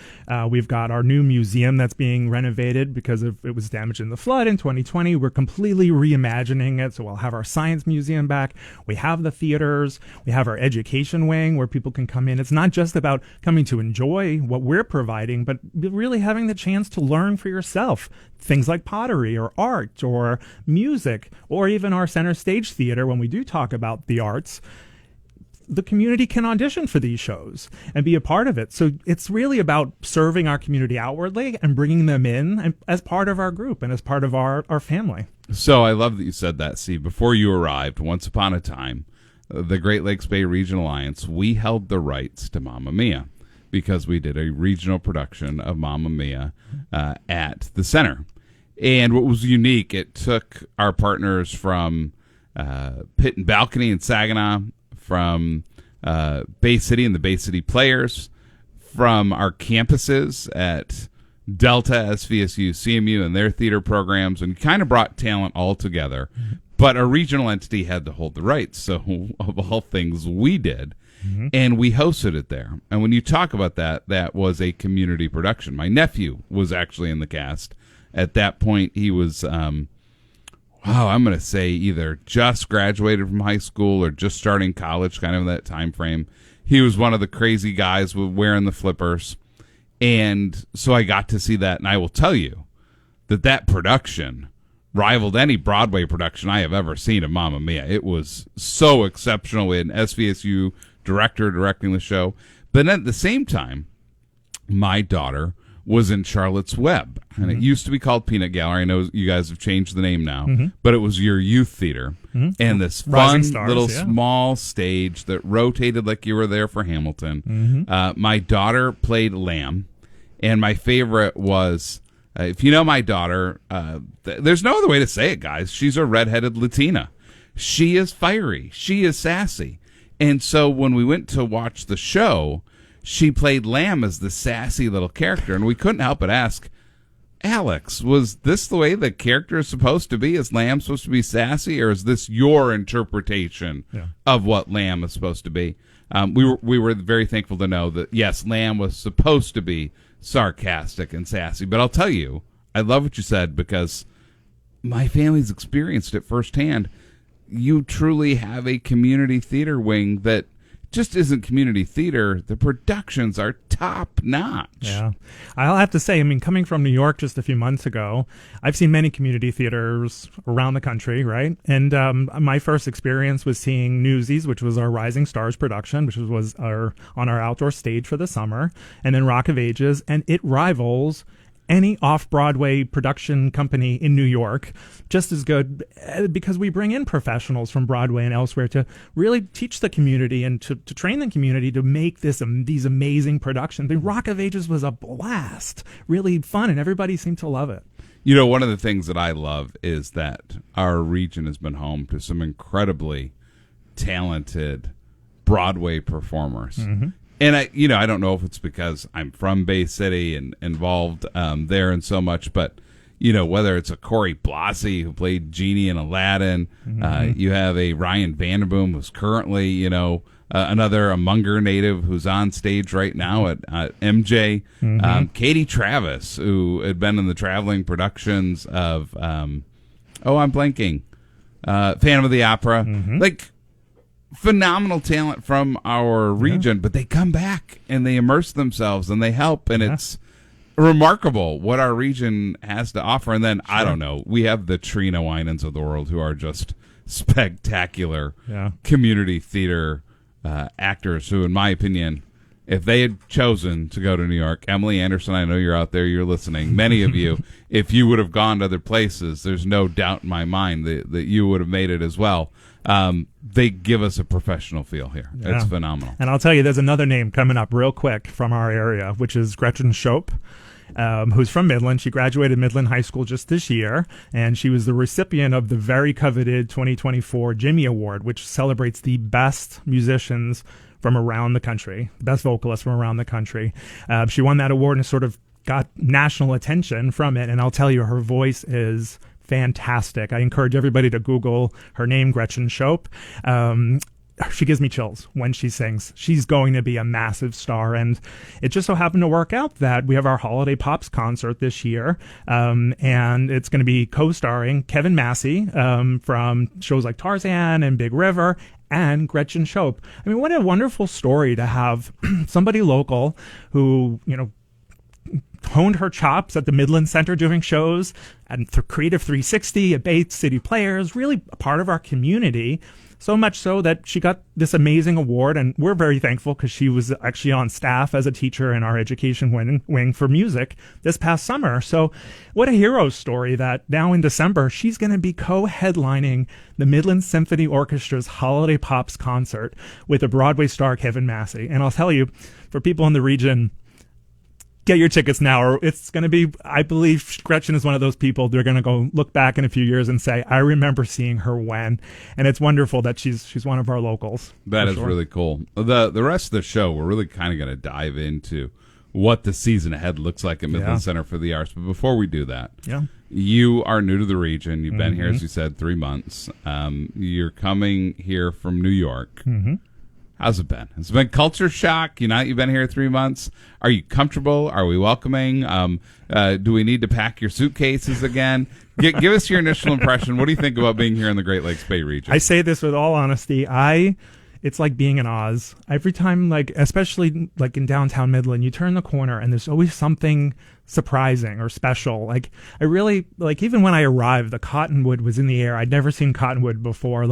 We've got our new museum that's being renovated because it was damaged in the flood in 2020. We're completely reimagining it, so we'll have our science museum back. We have the theaters. We have our education wing where people can come in. It's not just about coming to enjoy what we're providing, but really having the chance to learn for yourself things like pottery or art or music, or even our center stage theater. When we do talk about the arts, the community can audition for these shows and be a part of it. So it's really about serving our community outwardly and bringing them in as part of our group and as part of our family. So I love that you said that, Steve. Before you arrived, once upon a time, the Great Lakes Bay Regional Alliance, we held the rights to Mamma Mia because we did a regional production of Mamma Mia at the center. And what was unique, it took our partners from Pit and Balcony in Saginaw, from Bay City and the Bay City Players, from our campuses at Delta, SVSU, CMU, and their theater programs, and kind of brought talent all together. But a regional entity had to hold the rights, so of all things, we did. And we hosted it there. And when you talk about that, that was a community production. My nephew was actually in the cast. At that point, he was, I'm going to say either just graduated from high school or just starting college, kind of in that time frame. He was one of the crazy guys wearing the flippers. And so I got to see that. And I will tell you that production rivaled any Broadway production I have ever seen of Mamma Mia. It was so exceptional. We had an SVSU director directing the show. But at the same time, my daughter was in Charlotte's Web, and it used to be called Peanut Gallery. I know you guys have changed the name now, but it was your youth theater, and this fun little small stage that rotated like you were there for Hamilton. My daughter played Lamb, and my favorite was, if you know my daughter, there's no other way to say it, guys. She's a redheaded Latina. She is fiery. She is sassy. And so when we went to watch the show, she played Lamb as the sassy little character, and we couldn't help but ask, Alex, was this the way the character is supposed to be? Is Lamb supposed to be sassy, or is this your interpretation of what Lamb is supposed to be? We were very thankful to know that, yes, Lamb was supposed to be sarcastic and sassy. But I'll tell you, I love what you said because my family's experienced it firsthand. You truly have a community theater wing that just isn't community theater. The productions are top notch. Yeah. I'll have to say, I mean, coming from New York just a few months ago, I've seen many community theaters around the country, right? And my first experience was seeing Newsies, which was our Rising Stars production, which was on our outdoor stage for the summer, and then Rock of Ages, and it rivals any off-Broadway production company in New York, just as good, because we bring in professionals from Broadway and elsewhere to really teach the community and to train the community to make these amazing productions. The Rock of Ages was a blast, really fun, and everybody seemed to love it. You know, one of the things that I love is that our region has been home to some incredibly talented Broadway performers. And I don't know if it's because I'm from Bay City and involved there in so much, but whether it's a Corey Blasi who played Genie in Aladdin, you have a Ryan Vanderboom who's currently another a Munger native who's on stage right now at MJ, Katie Travis who had been in the traveling productions of I'm blanking, Phantom of the Opera, like. Phenomenal talent from our region, but they come back and they immerse themselves and they help, and it's remarkable what our region has to offer. And then I don't know, we have the Trina Winans of the world who are just spectacular community theater actors who, in my opinion, if they had chosen to go to New York, Emily Anderson, I know you're out there, you're listening, many of you, if you would have gone to other places, there's no doubt in my mind that you would have made it as well. They give us a professional feel here. Yeah. It's phenomenal. And I'll tell you, there's another name coming up real quick from our area, which is Gretchen Shope. who's from Midland. She graduated Midland High School just this year, and she was the recipient of the very coveted 2024 Jimmy Award, which celebrates the best musicians from around the country, best vocalists from around the country. She won that award and sort of got national attention from it, and I'll tell you, her voice is fantastic. I encourage everybody to Google her name, Gretchen Shope. She gives me chills when she sings. She's going to be a massive star, and it just so happened to work out that we have our Holiday Pops concert this year, and it's going to be co-starring Kevin Massey from shows like Tarzan and Big River, and Gretchen Shope. I mean, what a wonderful story to have somebody local who, honed her chops at the Midland Center doing shows, and Creative 360 at Bay City Players, really a part of our community. So much so that she got this amazing award, and we're very thankful because she was actually on staff as a teacher in our education wing for music this past summer. So what a hero story that now in December, she's going to be co-headlining the Midland Symphony Orchestra's Holiday Pops concert with a Broadway star, Kevin Massey. And I'll tell you, for people in the region, get your tickets now, or it's going to be, I believe Gretchen is one of those people, they're going to go look back in a few years and say, I remember seeing her when. And it's wonderful that she's one of our locals. That is really cool. The rest of the show, we're really kind of going to dive into what the season ahead looks like at Midland Center for the Arts. But before we do that, you are new to the region. You've been here, as you said, 3 months. You're coming here from New York. How's it been? Has it been culture shock? You've been here 3 months. Are you comfortable? Are we welcoming? Do we need to pack your suitcases again? Give us your initial impression. What do you think about being here in the Great Lakes Bay region? I say this with all honesty. It's like being in Oz. Every time, especially in downtown Midland, you turn the corner and there's always something surprising or special. I really, even when I arrived, the cottonwood was in the air. I'd never seen cottonwood before.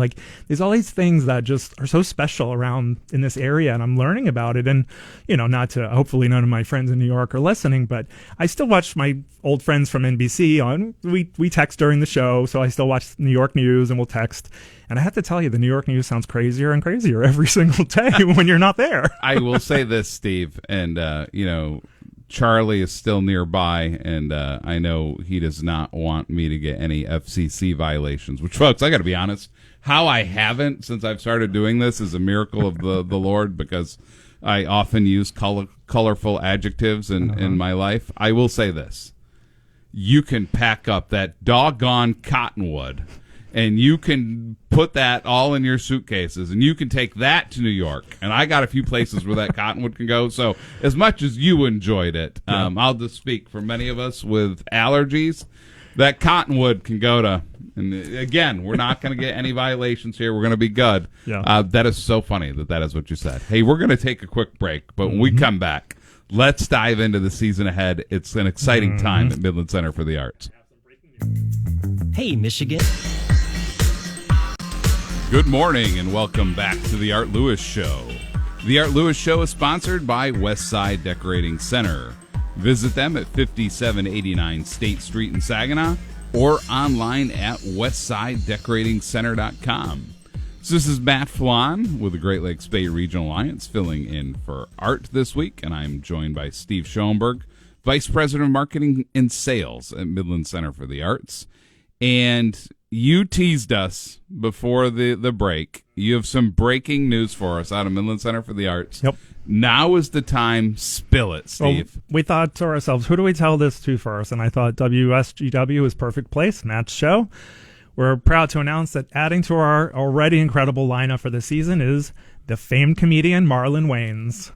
There's all these things that just are so special around in this area, and I'm learning about it. And, hopefully none of my friends in New York are listening, but I still watch my old friends from NBC we text during the show, so I still watch New York news and we'll text. And I have to tell you, the New York news sounds crazier and crazier every single day when you're not there. I will say this, Steve, and, Charlie is still nearby, and I know he does not want me to get any FCC violations, which, folks, I got to be honest, how I haven't since I've started doing this is a miracle of the Lord, because I often use colorful adjectives in my life. I will say this. You can pack up that doggone cottonwood, and you can put that all in your suitcases, and you can take that to New York. And I got a few places where that cottonwood can go. So as much as you enjoyed it, I'll just speak for many of us with allergies, that cottonwood can go to, and again, we're not going to get any violations here. We're going to be good. That is so funny that is what you said. Hey, we're going to take a quick break, but when we come back, let's dive into the season ahead. It's an exciting time at Midland Center for the Arts. Hey, Michigan. Good morning and welcome back to the Art Lewis Show. The Art Lewis Show is sponsored by Westside Decorating Center. Visit them at 5789 State Street in Saginaw or online at westsidedecoratingcenter.com. So this is Matt Flan with the Great Lakes Bay Regional Alliance filling in for Art this week, and I'm joined by Steve Schoenberg, Vice President of Marketing and Sales at Midland Center for the Arts. And you teased us before the break. You have some breaking news for us out of Midland Center for the Arts. Yep. Now is the time. Spill it, Steve. Well, we thought to ourselves, who do we tell this to first? And I thought WSGW is perfect place, Matt's show. We're proud to announce that adding to our already incredible lineup for the season is the famed comedian Marlon Wayans.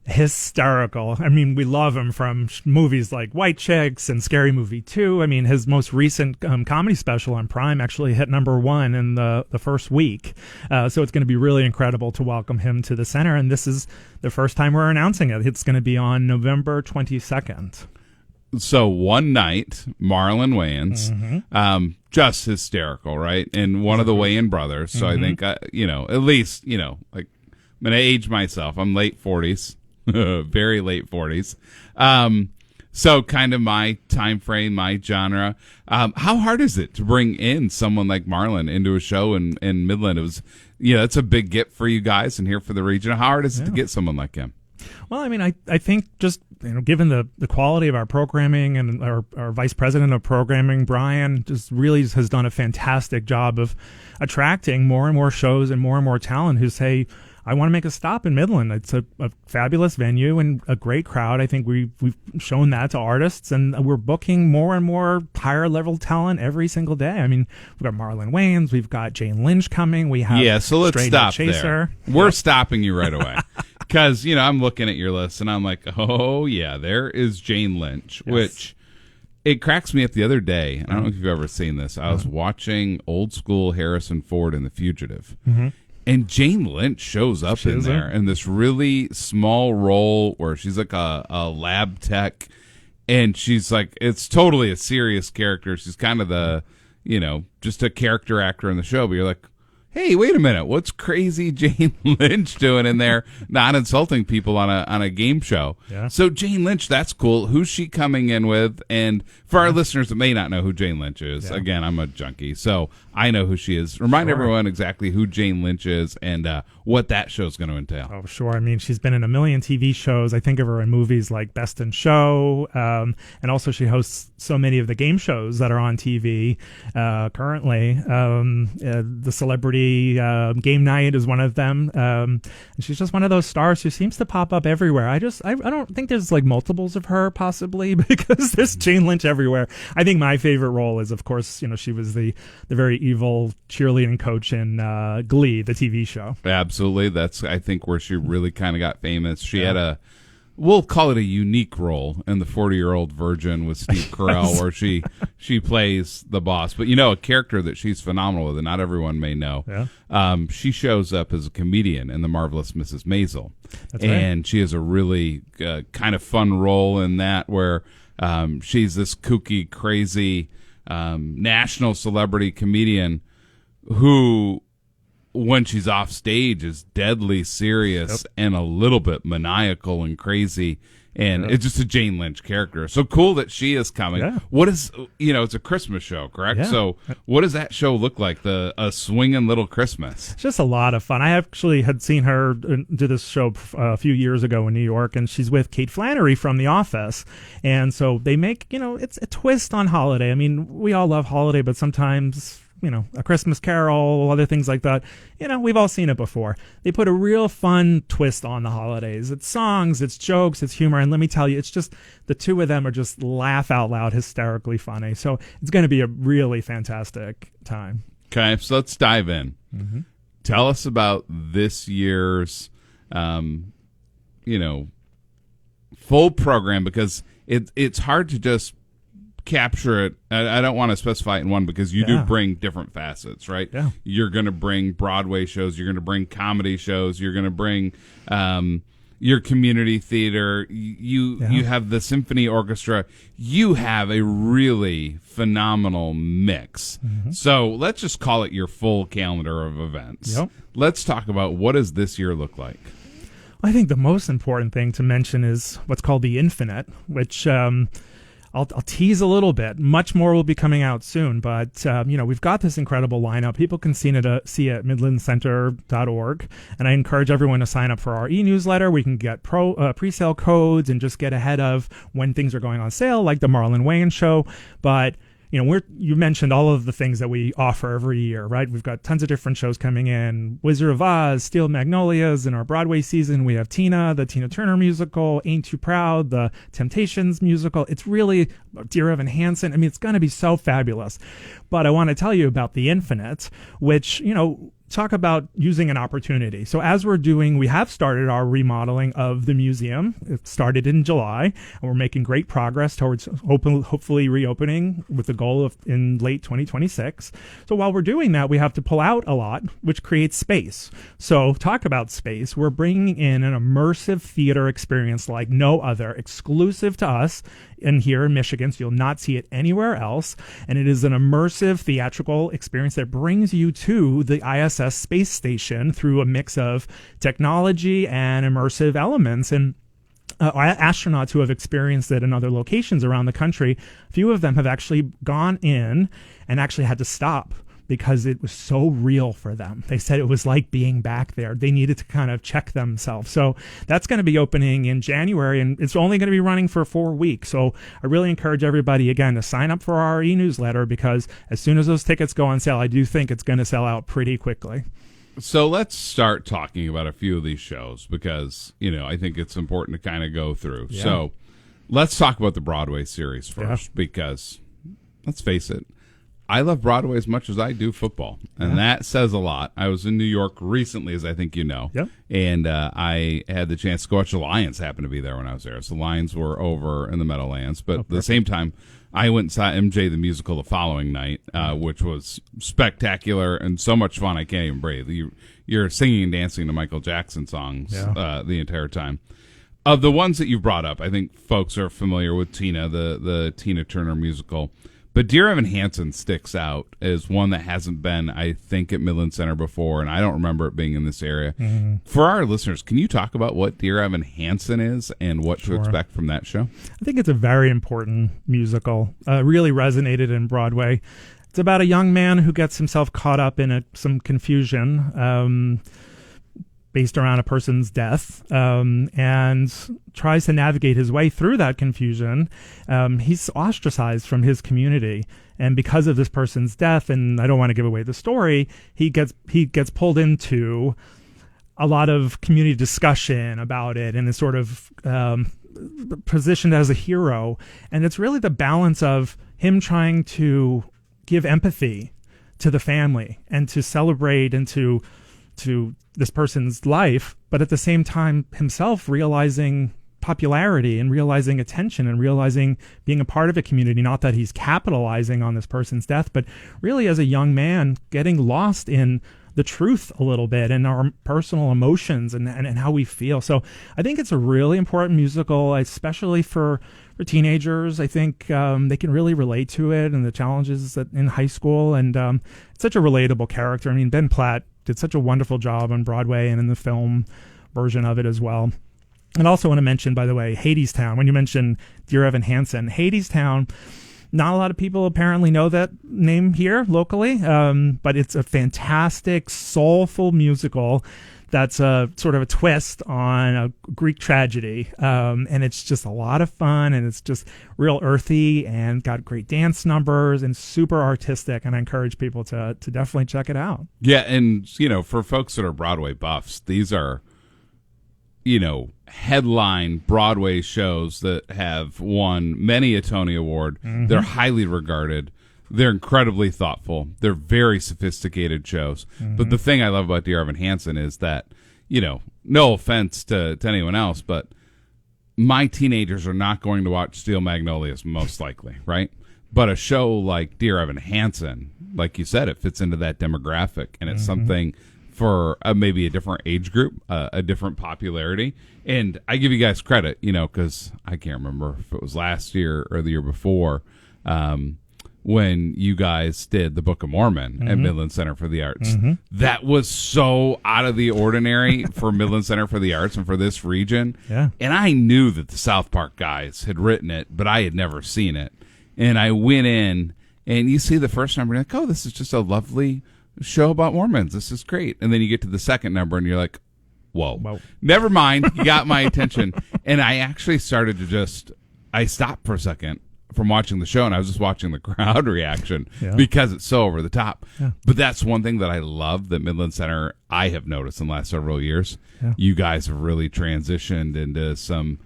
Hysterical. I mean, we love him from movies like White Chicks and Scary Movie 2. I mean, his most recent comedy special on Prime actually hit #1 in the first week. So it's going to be really incredible to welcome him to the center. And this is the first time we're announcing it. It's going to be on November 22nd. So one night, Marlon Wayans, just hysterical, right? And one of the Wayans brothers. So I think, at least, I'm going to age myself. I'm late 40s. Very late 40s. So kind of my time frame, my genre. How hard is it to bring in someone like Marlon into a show in Midland? It was, it's a big get for you guys and here for the region. How hard is it to get someone like him? Well, I mean, I think just, given the quality of our programming, and our vice president of programming, Brian, just really has done a fantastic job of attracting more and more shows and more talent who say, I want to make a stop in Midland. It's a fabulous venue and a great crowd. I think we've shown that to artists, and we're booking more and more higher level talent every single day. I mean, we've got Marlon Wayans, we've got Jane Lynch coming. We have so let's Stray stop Chaser. there. We're stopping you right away because I'm looking at your list and I'm like, oh yeah, there is Jane Lynch, which it cracks me up the other day. I don't know if you've ever seen this. I was watching old school Harrison Ford in The Fugitive. And Jane Lynch shows up in there in this really small role where she's like a lab tech, and she's like, it's totally a serious character. She's kind of the, just a character actor in the show, but you're like, hey, wait a minute, what's crazy Jane Lynch doing in there, not insulting people on a game show? Yeah. So Jane Lynch, that's cool. Who's she coming in with? And for our listeners that may not know who Jane Lynch is, again, I'm a junkie, so I know who she is. Remind everyone exactly who Jane Lynch is and what that show's going to entail. Oh, sure. I mean, she's been in a million TV shows. I think of her in movies like Best in Show, and also she hosts so many of the game shows that are on TV currently. The Celebrity Game Night is one of them, and she's just one of those stars who seems to pop up everywhere. I don't think there's like multiples of her possibly, because there's Jane Lynch everywhere. I think my favorite role is, of course, she was the very evil cheerleading coach in Glee, the TV show. Absolutely. That's, I think, where she really kind of got famous. She had we'll call it a unique role in The 40-Year-Old Virgin with Steve Carell, where she plays the boss. But, a character that she's phenomenal with, and not everyone may know. Yeah. She shows up as a comedian in The Marvelous Mrs. Maisel. That's and right. she has a really kind of fun role in that, where she's this kooky, crazy national celebrity comedian who, when she's off stage, is deadly serious and a little bit maniacal and crazy, and it's just a Jane Lynch character. So cool that she is coming. Yeah. What is, it's a Christmas show, correct? Yeah. So what does that show look like? A swinging little Christmas. It's just a lot of fun. I actually had seen her do this show a few years ago in New York, and she's with Kate Flannery from The Office. And so they make, it's a twist on holiday. I mean, we all love holiday, but sometimes, A Christmas Carol, other things like that. We've all seen it before. They put a real fun twist on the holidays. It's songs, it's jokes, it's humor. And let me tell you, it's just, the two of them are just laugh out loud, hysterically funny. So it's going to be a really fantastic time. Okay, so let's dive in. Mm-hmm. Tell us about this year's, full program, because it's hard to just capture it. I don't want to specify it in one, because you do bring different facets, right? Yeah. You're going to bring Broadway shows. You're going to bring comedy shows. You're going to bring your community theater. You have the symphony orchestra. You have a really phenomenal mix. Mm-hmm. So let's just call it your full calendar of events. Yep. Let's talk about, what does this year look like? I think the most important thing to mention is what's called the Infinite, which I'll tease a little bit. Much more will be coming out soon, but we've got this incredible lineup. People can see it at midlandcenter.org, and I encourage everyone to sign up for our e-newsletter. We can get pre-sale codes and just get ahead of when things are going on sale, like the Marlon Wayans show. But you mentioned all of the things that we offer every year, right? We've got tons of different shows coming in. Wizard of Oz, Steel Magnolias in our Broadway season. We have Tina, the Tina Turner musical, Ain't Too Proud, the Temptations musical. It's really Dear Evan Hansen. I mean, it's going to be so fabulous. But I want to tell you about the Infinite, which, talk about using an opportunity. So as we have started our remodeling of the museum. It started in July, and we're making great progress towards hopefully reopening with the goal of in late 2026. So while we're doing that, we have to pull out a lot, which creates space. So talk about space. We're bringing in an immersive theater experience like no other, exclusive to us and here in Michigan, so you'll not see it anywhere else. And it is an immersive theatrical experience that brings you to the ISS space station through a mix of technology and immersive elements. And astronauts who have experienced it in other locations around the country, a few of them have actually gone in and actually had to stop because it was so real for them. They said it was like being back there. They needed to kind of check themselves. So that's going to be opening in January, and it's only going to be running for 4 weeks. So I really encourage everybody, again, to sign up for our e-newsletter, because as soon as those tickets go on sale, I do think it's going to sell out pretty quickly. So let's start talking about a few of these shows, because, I think it's important to kind of go through. Yeah. So let's talk about the Broadway series first, because let's face it, I love Broadway as much as I do football, and that says a lot. I was in New York recently, as I think you know, and I had the chance to go watch the Lions. Happened to be there when I was there. So the Lions were over in the Meadowlands, but at the same time, I went and saw MJ the Musical the following night, which was spectacular and so much fun I can't even breathe. You're singing and dancing to Michael Jackson songs the entire time. Of the ones that you brought up, I think folks are familiar with Tina, the Tina Turner musical. But Dear Evan Hansen sticks out as one that hasn't been, I think, at Midland Center before, and I don't remember it being in this area. Mm-hmm. For our listeners, can you talk about what Dear Evan Hansen is and what to expect from that show? I think it's a very important musical. Really resonated in Broadway. It's about a young man who gets himself caught up in some confusion based around a person's death, and tries to navigate his way through that confusion. He's ostracized from his community, and because of this person's death, and I don't want to give away the story, he gets pulled into a lot of community discussion about it, and is sort of positioned as a hero. And it's really the balance of him trying to give empathy to the family and to celebrate and to this person's life, but at the same time himself realizing popularity and realizing attention and realizing being a part of a community. Not that he's capitalizing on this person's death, but really as a young man getting lost in the truth a little bit and our personal emotions and how we feel. So I think it's a really important musical, especially for teenagers. I think they can really relate to it and the challenges that in high school, and it's such a relatable character. I mean, Ben Platt did such a wonderful job on Broadway and in the film version of it as well. And also want to mention, by the way, Hadestown. When you mentioned Dear Evan Hansen, Hadestown, not a lot of people apparently know that name here locally, but it's a fantastic, soulful musical that's a sort of a twist on a Greek tragedy. And it's just a lot of fun, and it's just real earthy and got great dance numbers and super artistic. And I encourage people to definitely check it out. Yeah. And, for folks that are Broadway buffs, these are, headline Broadway shows that have won many a Tony Award. Mm-hmm. They're highly regarded. They're incredibly thoughtful. They're very sophisticated shows. Mm-hmm. But the thing I love about Dear Evan Hansen is that, no offense to anyone else, but my teenagers are not going to watch Steel Magnolias, most likely, right? But a show like Dear Evan Hansen, like you said, it fits into that demographic, and it's something for maybe a different age group, a different popularity. And I give you guys credit, because I can't remember if it was last year or the year before, when you guys did the Book of Mormon at Midland Center for the Arts. Mm-hmm. That was so out of the ordinary for Midland Center for the Arts and for this region. Yeah. And I knew that the South Park guys had written it, but I had never seen it. And I went in, and you see the first number, and you're like, oh, this is just a lovely show about Mormons. This is great. And then you get to the second number, and you're like, whoa. Never mind. You got my attention. And I actually started to I stopped for a second from watching the show, and I was just watching the crowd reaction because it's so over the top. Yeah. But that's one thing that I love that Midland Center, I have noticed in the last several years. Yeah. You guys have really transitioned into some,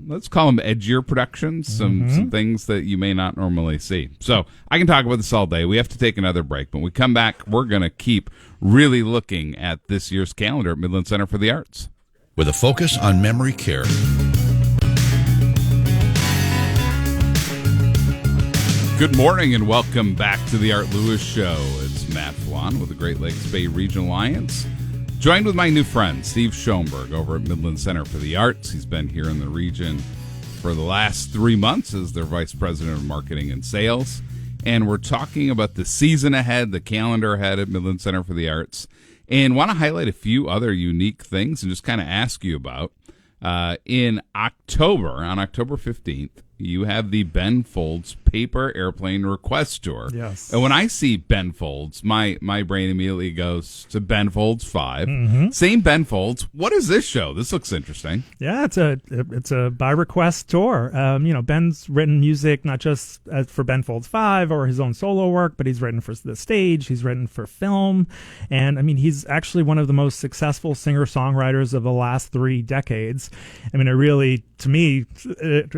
let's call them edgier productions, some things that you may not normally see. So I can talk about this all day. We have to take another break. But when we come back, we're going to keep really looking at this year's calendar at Midland Center for the Arts. With a focus on memory care. Good morning and welcome back to the Art Lewis Show. It's Matt Flan with the Great Lakes Bay Regional Alliance, joined with my new friend Steve Schoenberg over at Midland Center for the Arts. He's been here in the region for the last 3 months as their Vice President of Marketing and Sales. And we're talking about the season ahead, the calendar ahead at Midland Center for the Arts, and want to highlight a few other unique things and just kind of ask you about. In October, on October 15th, you have the Ben Folds Paper Airplane Request Tour. Yes. And when I see Ben Folds, my brain immediately goes to Ben Folds 5. Mm-hmm. Same Ben Folds. What is this show? This looks interesting. Yeah, it's a by request tour. Ben's written music not just for Ben Folds 5 or his own solo work, but he's written for the stage, he's written for film, and I mean he's actually one of the most successful singer-songwriters of the last 3 decades. I mean, it really, to me,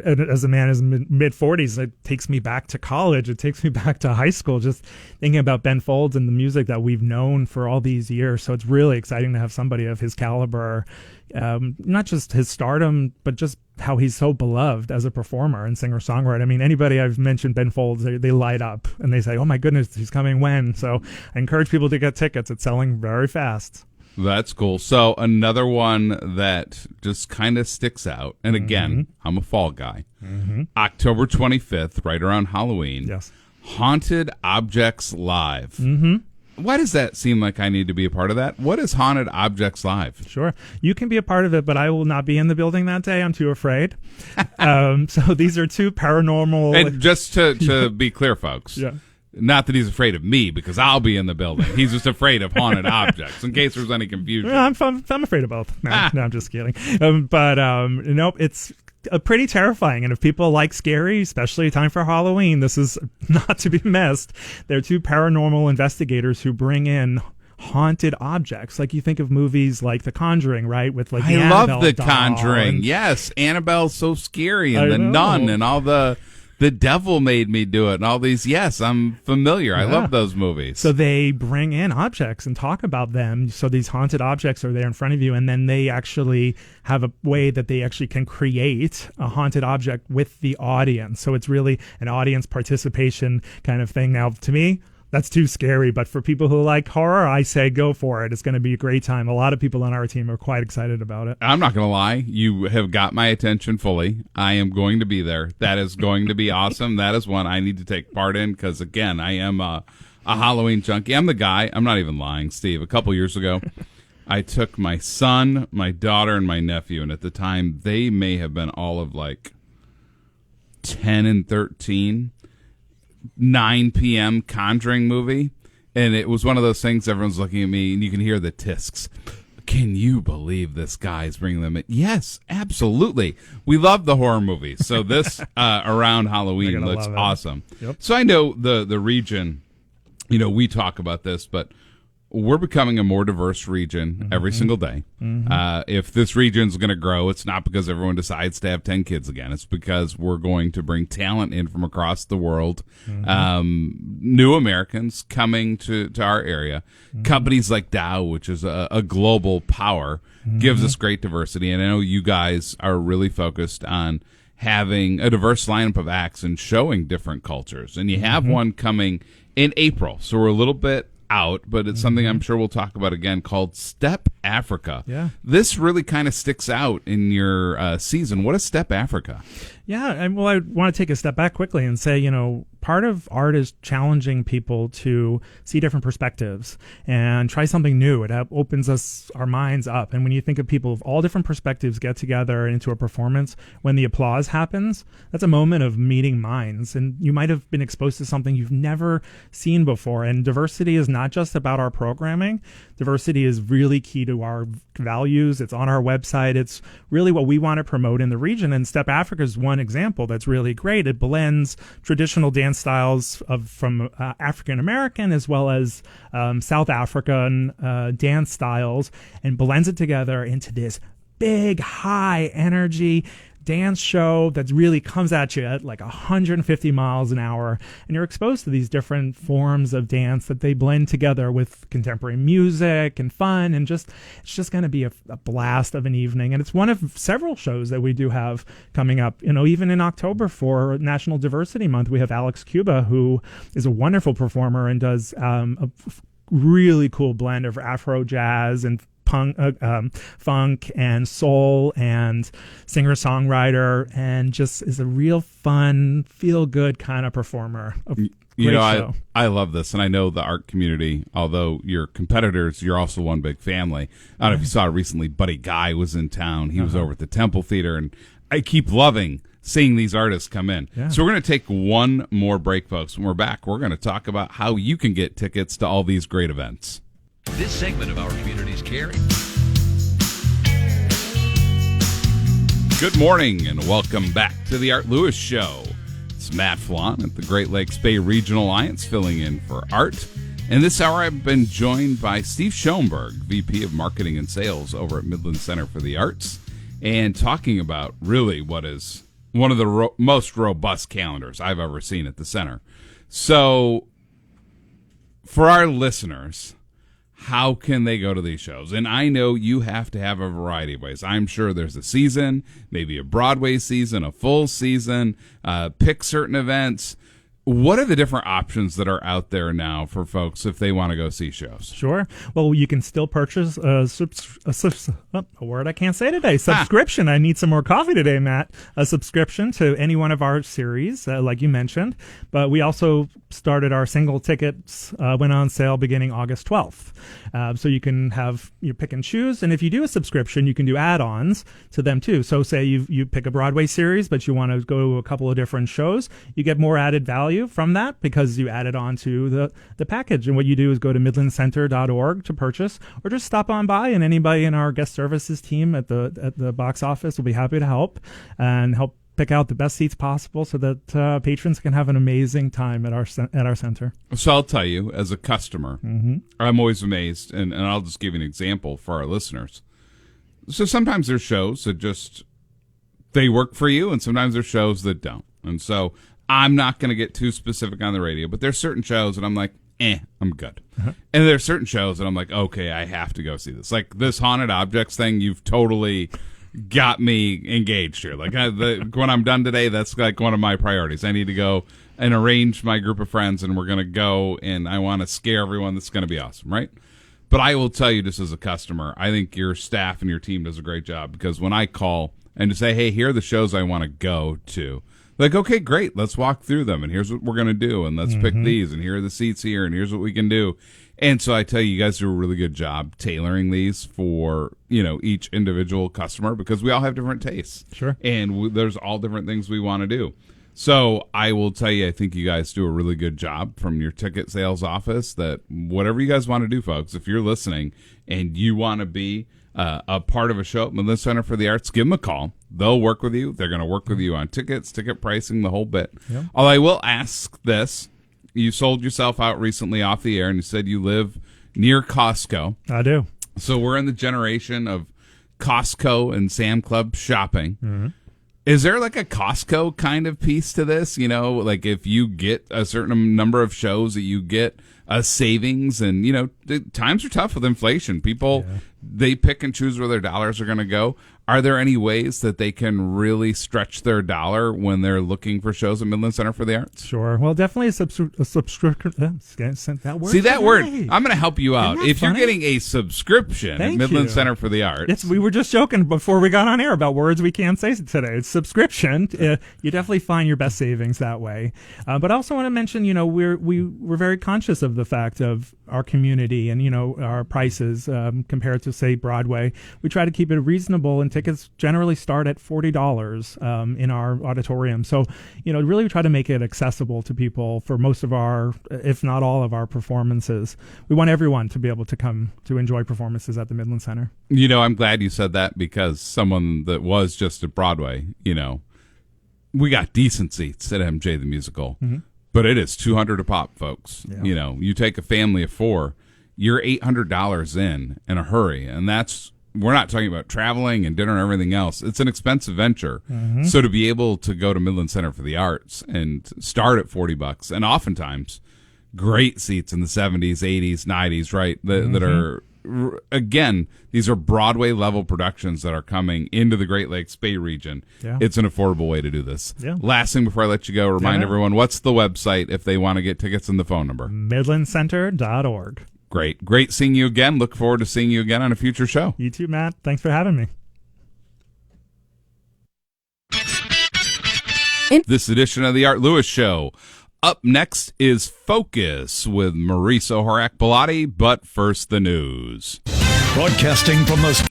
as a man in mid-40s, it takes me back to college. It takes me back to high school, just thinking about Ben Folds and the music that we've known for all these years. So it's really exciting to have somebody of his caliber, not just his stardom, but just how he's so beloved as a performer and singer-songwriter. I mean, anybody I've mentioned Ben Folds, they light up and they say, oh my goodness, he's coming when? So I encourage people to get tickets. It's selling very fast. That's cool. So another one that just kind of sticks out, and again, I'm a fall guy. October 25th, right around Halloween. Yes. Haunted Objects Live. Mm-hmm. Why does that seem like I need to be a part of that? What is Haunted Objects Live? Sure. You can be a part of it, but I will not be in the building that day. I'm too afraid. So these are 2 paranormal... And just to be clear, folks. Yeah. Not that he's afraid of me, because I'll be in the building. He's just afraid of haunted objects, in case there's any confusion. I'm afraid of both. No, I'm just kidding. Nope, it's pretty terrifying. And if people like scary, especially time for Halloween, this is not to be missed. There are 2 paranormal investigators who bring in haunted objects. Like you think of movies like The Conjuring, right? With like the I love Annabelle The doll Conjuring. and- Yes, Annabelle's so scary, and I the know. nun, and all the devil made me do it, and all these. Yes, I'm familiar. I Yeah. love those movies. So they bring in objects and talk about them. So these haunted objects are there in front of you, and then they actually have a way that they actually can create a haunted object with the audience. So it's really an audience participation kind of thing. Now, to me, that's too scary, but for people who like horror, I say go for it. It's going to be a great time. A lot of people on our team are quite excited about it. I'm not going to lie. You have got my attention fully. I am going to be there. That is going to be awesome. That is one I need to take part in because, again, I am a Halloween junkie. I'm the guy. I'm not even lying, Steve. A couple years ago, I took my son, my daughter, and my nephew, and at the time, they may have been all of like 10 and 13. 9 p.m. Conjuring movie, and it was one of those things everyone's looking at me and you can hear the tisks. Can you believe this guy's bringing them in? Yes, absolutely. We love the horror movies, so this around Halloween looks awesome. Yep. So I know the region, we talk about this, but we're becoming a more diverse region every single day. If this region's going to grow, it's not because everyone decides to have 10 kids again. It's because we're going to bring talent in from across the world. New Americans coming to our area. Companies like Dow, which is a global power, gives us great diversity. And I know you guys are really focused on having a diverse lineup of acts and showing different cultures. And you have one coming in April. So we're a little bit out, but it's something I'm sure we'll talk about again, called Step Africa. Yeah. This really kind of sticks out in your season. What is Step Africa? Yeah, and I want to take a step back quickly and say, part of art is challenging people to see different perspectives and try something new. It opens our minds up. And when you think of people of all different perspectives get together into a performance, when the applause happens, that's a moment of meeting minds. And you might have been exposed to something you've never seen before. And diversity is not just about our programming. Diversity is really key to our values. It's on our website. It's really what we want to promote in the region. And Step Africa is one example that's really great. It blends traditional dance styles from African American as well as South African dance styles and blends it together into this big, high energy dance show that really comes at you at like 150 miles an hour, and you're exposed to these different forms of dance that they blend together with contemporary music and fun, and it's just going to be a blast of an evening. And it's one of several shows that we do have coming up. Even in October for National Diversity Month, we have Alex Cuba, who is a wonderful performer and does a really cool blend of Afro jazz and funk and soul and singer-songwriter, and just is a real fun, feel-good kind of performer. Show. I love this, and I know the art community, although you're competitors, you're also one big family. I don't know if you saw recently, Buddy Guy was in town. He was over at the Temple Theater, and I keep loving seeing these artists come in. Yeah. So we're going to take one more break, folks. When we're back, we're going to talk about how you can get tickets to all these great events. This segment of our community's care. Good morning and welcome back to the Art Lewis Show. It's Matt Flan at the Great Lakes Bay Regional Alliance filling in for Art. And this hour I've been joined by Steve Schoenberg, VP of Marketing and Sales over at Midland Center for the Arts, and talking about really what is one of the most robust calendars I've ever seen at the center. So for our listeners, how can they go to these shows? And I know you have to have a variety of ways. I'm sure there's a season, maybe a Broadway season, a full season, pick certain events. What are the different options that are out there now for folks if they want to go see shows? Sure. Well, you can still purchase a word I can't say today. Subscription. I need some more coffee today, Matt. A subscription to any one of our series, like you mentioned. But we also started our single tickets, went on sale beginning August 12th. So you can have your pick and choose. And if you do a subscription, you can do add-ons to them too. So say you pick a Broadway series, but you want to go to a couple of different shows, you get more added value from that because you added on to the package. And what you do is go to midlandcenter.org to purchase, or just stop on by, and anybody in our guest services team at the box office will be happy to help and help pick out the best seats possible so that patrons can have an amazing time at our center. So I'll tell you, as a customer, I'm always amazed, and I'll just give you an example for our listeners. So sometimes there's shows that just, they work for you, and sometimes there's shows that don't. And so I'm not going to get too specific on the radio, but there's certain shows that I'm like, I'm good. And there's certain shows that I'm like, okay, I have to go see this. Like this Haunted Objects thing, you've totally got me engaged here. Like when I'm done today, that's like one of my priorities. I need to go and arrange my group of friends, and we're going to go, and I want to scare everyone. That's going to be awesome, right? But I will tell you, just as a customer, I think your staff and your team does a great job, because when I call and to say, hey, here are the shows I want to go to, like, okay, great, let's walk through them, and here's what we're going to do, and let's pick these, and here are the seats here, and here's what we can do. And so I tell you, you guys do a really good job tailoring these for, each individual customer, because we all have different tastes. Sure. And there's all different things we want to do. So I will tell you, I think you guys do a really good job from your ticket sales office, that whatever you guys want to do, folks, if you're listening and you want to be a part of a show at Midland Center for the Arts, give them a call. They'll work with you. They're going to work with you on tickets, ticket pricing, the whole bit. Yep. Although I will ask this. You sold yourself out recently off the air, and you said you live near Costco. I do. So we're in the generation of Costco and Sam Club shopping. Is there like a Costco kind of piece to this? Like if you get a certain number of shows that you get a savings, and, times are tough with inflation. People, they pick and choose where their dollars are going to go. Are there any ways that they can really stretch their dollar when they're looking for shows at Midland Center for the Arts? Sure. Well, definitely a subscription. That word. See that today. word? I'm going to help you out. If funny? you're getting a subscription at Midland Center for the Arts. We were just joking before we got on air about words we can't say today. It's subscription. You definitely find your best savings that way. But I also want to mention, we're very conscious of the fact of our community and, our prices compared to, say, Broadway. We try to keep it reasonable, and tickets generally start at $40 in our auditorium. So, really try to make it accessible to people for most of our, if not all of our performances. We want everyone to be able to come to enjoy performances at the Midland Center. I'm glad you said that, because someone that was just at Broadway, we got decent seats at MJ the Musical, but it is $200 a pop, folks. Yeah. You take a family of 4, you're $800 in a hurry, and we're not talking about traveling and dinner and everything else. It's an expensive venture. So to be able to go to Midland Center for the Arts and start at $40, and oftentimes great seats in the 70s, 80s, 90s, right? That are, again, these are Broadway level productions that are coming into the Great Lakes Bay region. Yeah. It's an affordable way to do this. Yeah. Last thing before I let you go, remind everyone, what's the website if they want to get tickets, and the phone number? midlandcenter.org. Great seeing you again. Look forward to seeing you again on a future show. You too, Matt. Thanks for having me. This edition of the Art Lewis Show. Up next is Focus with Mauricio Horak-Bellotti, but first the news. Broadcasting from the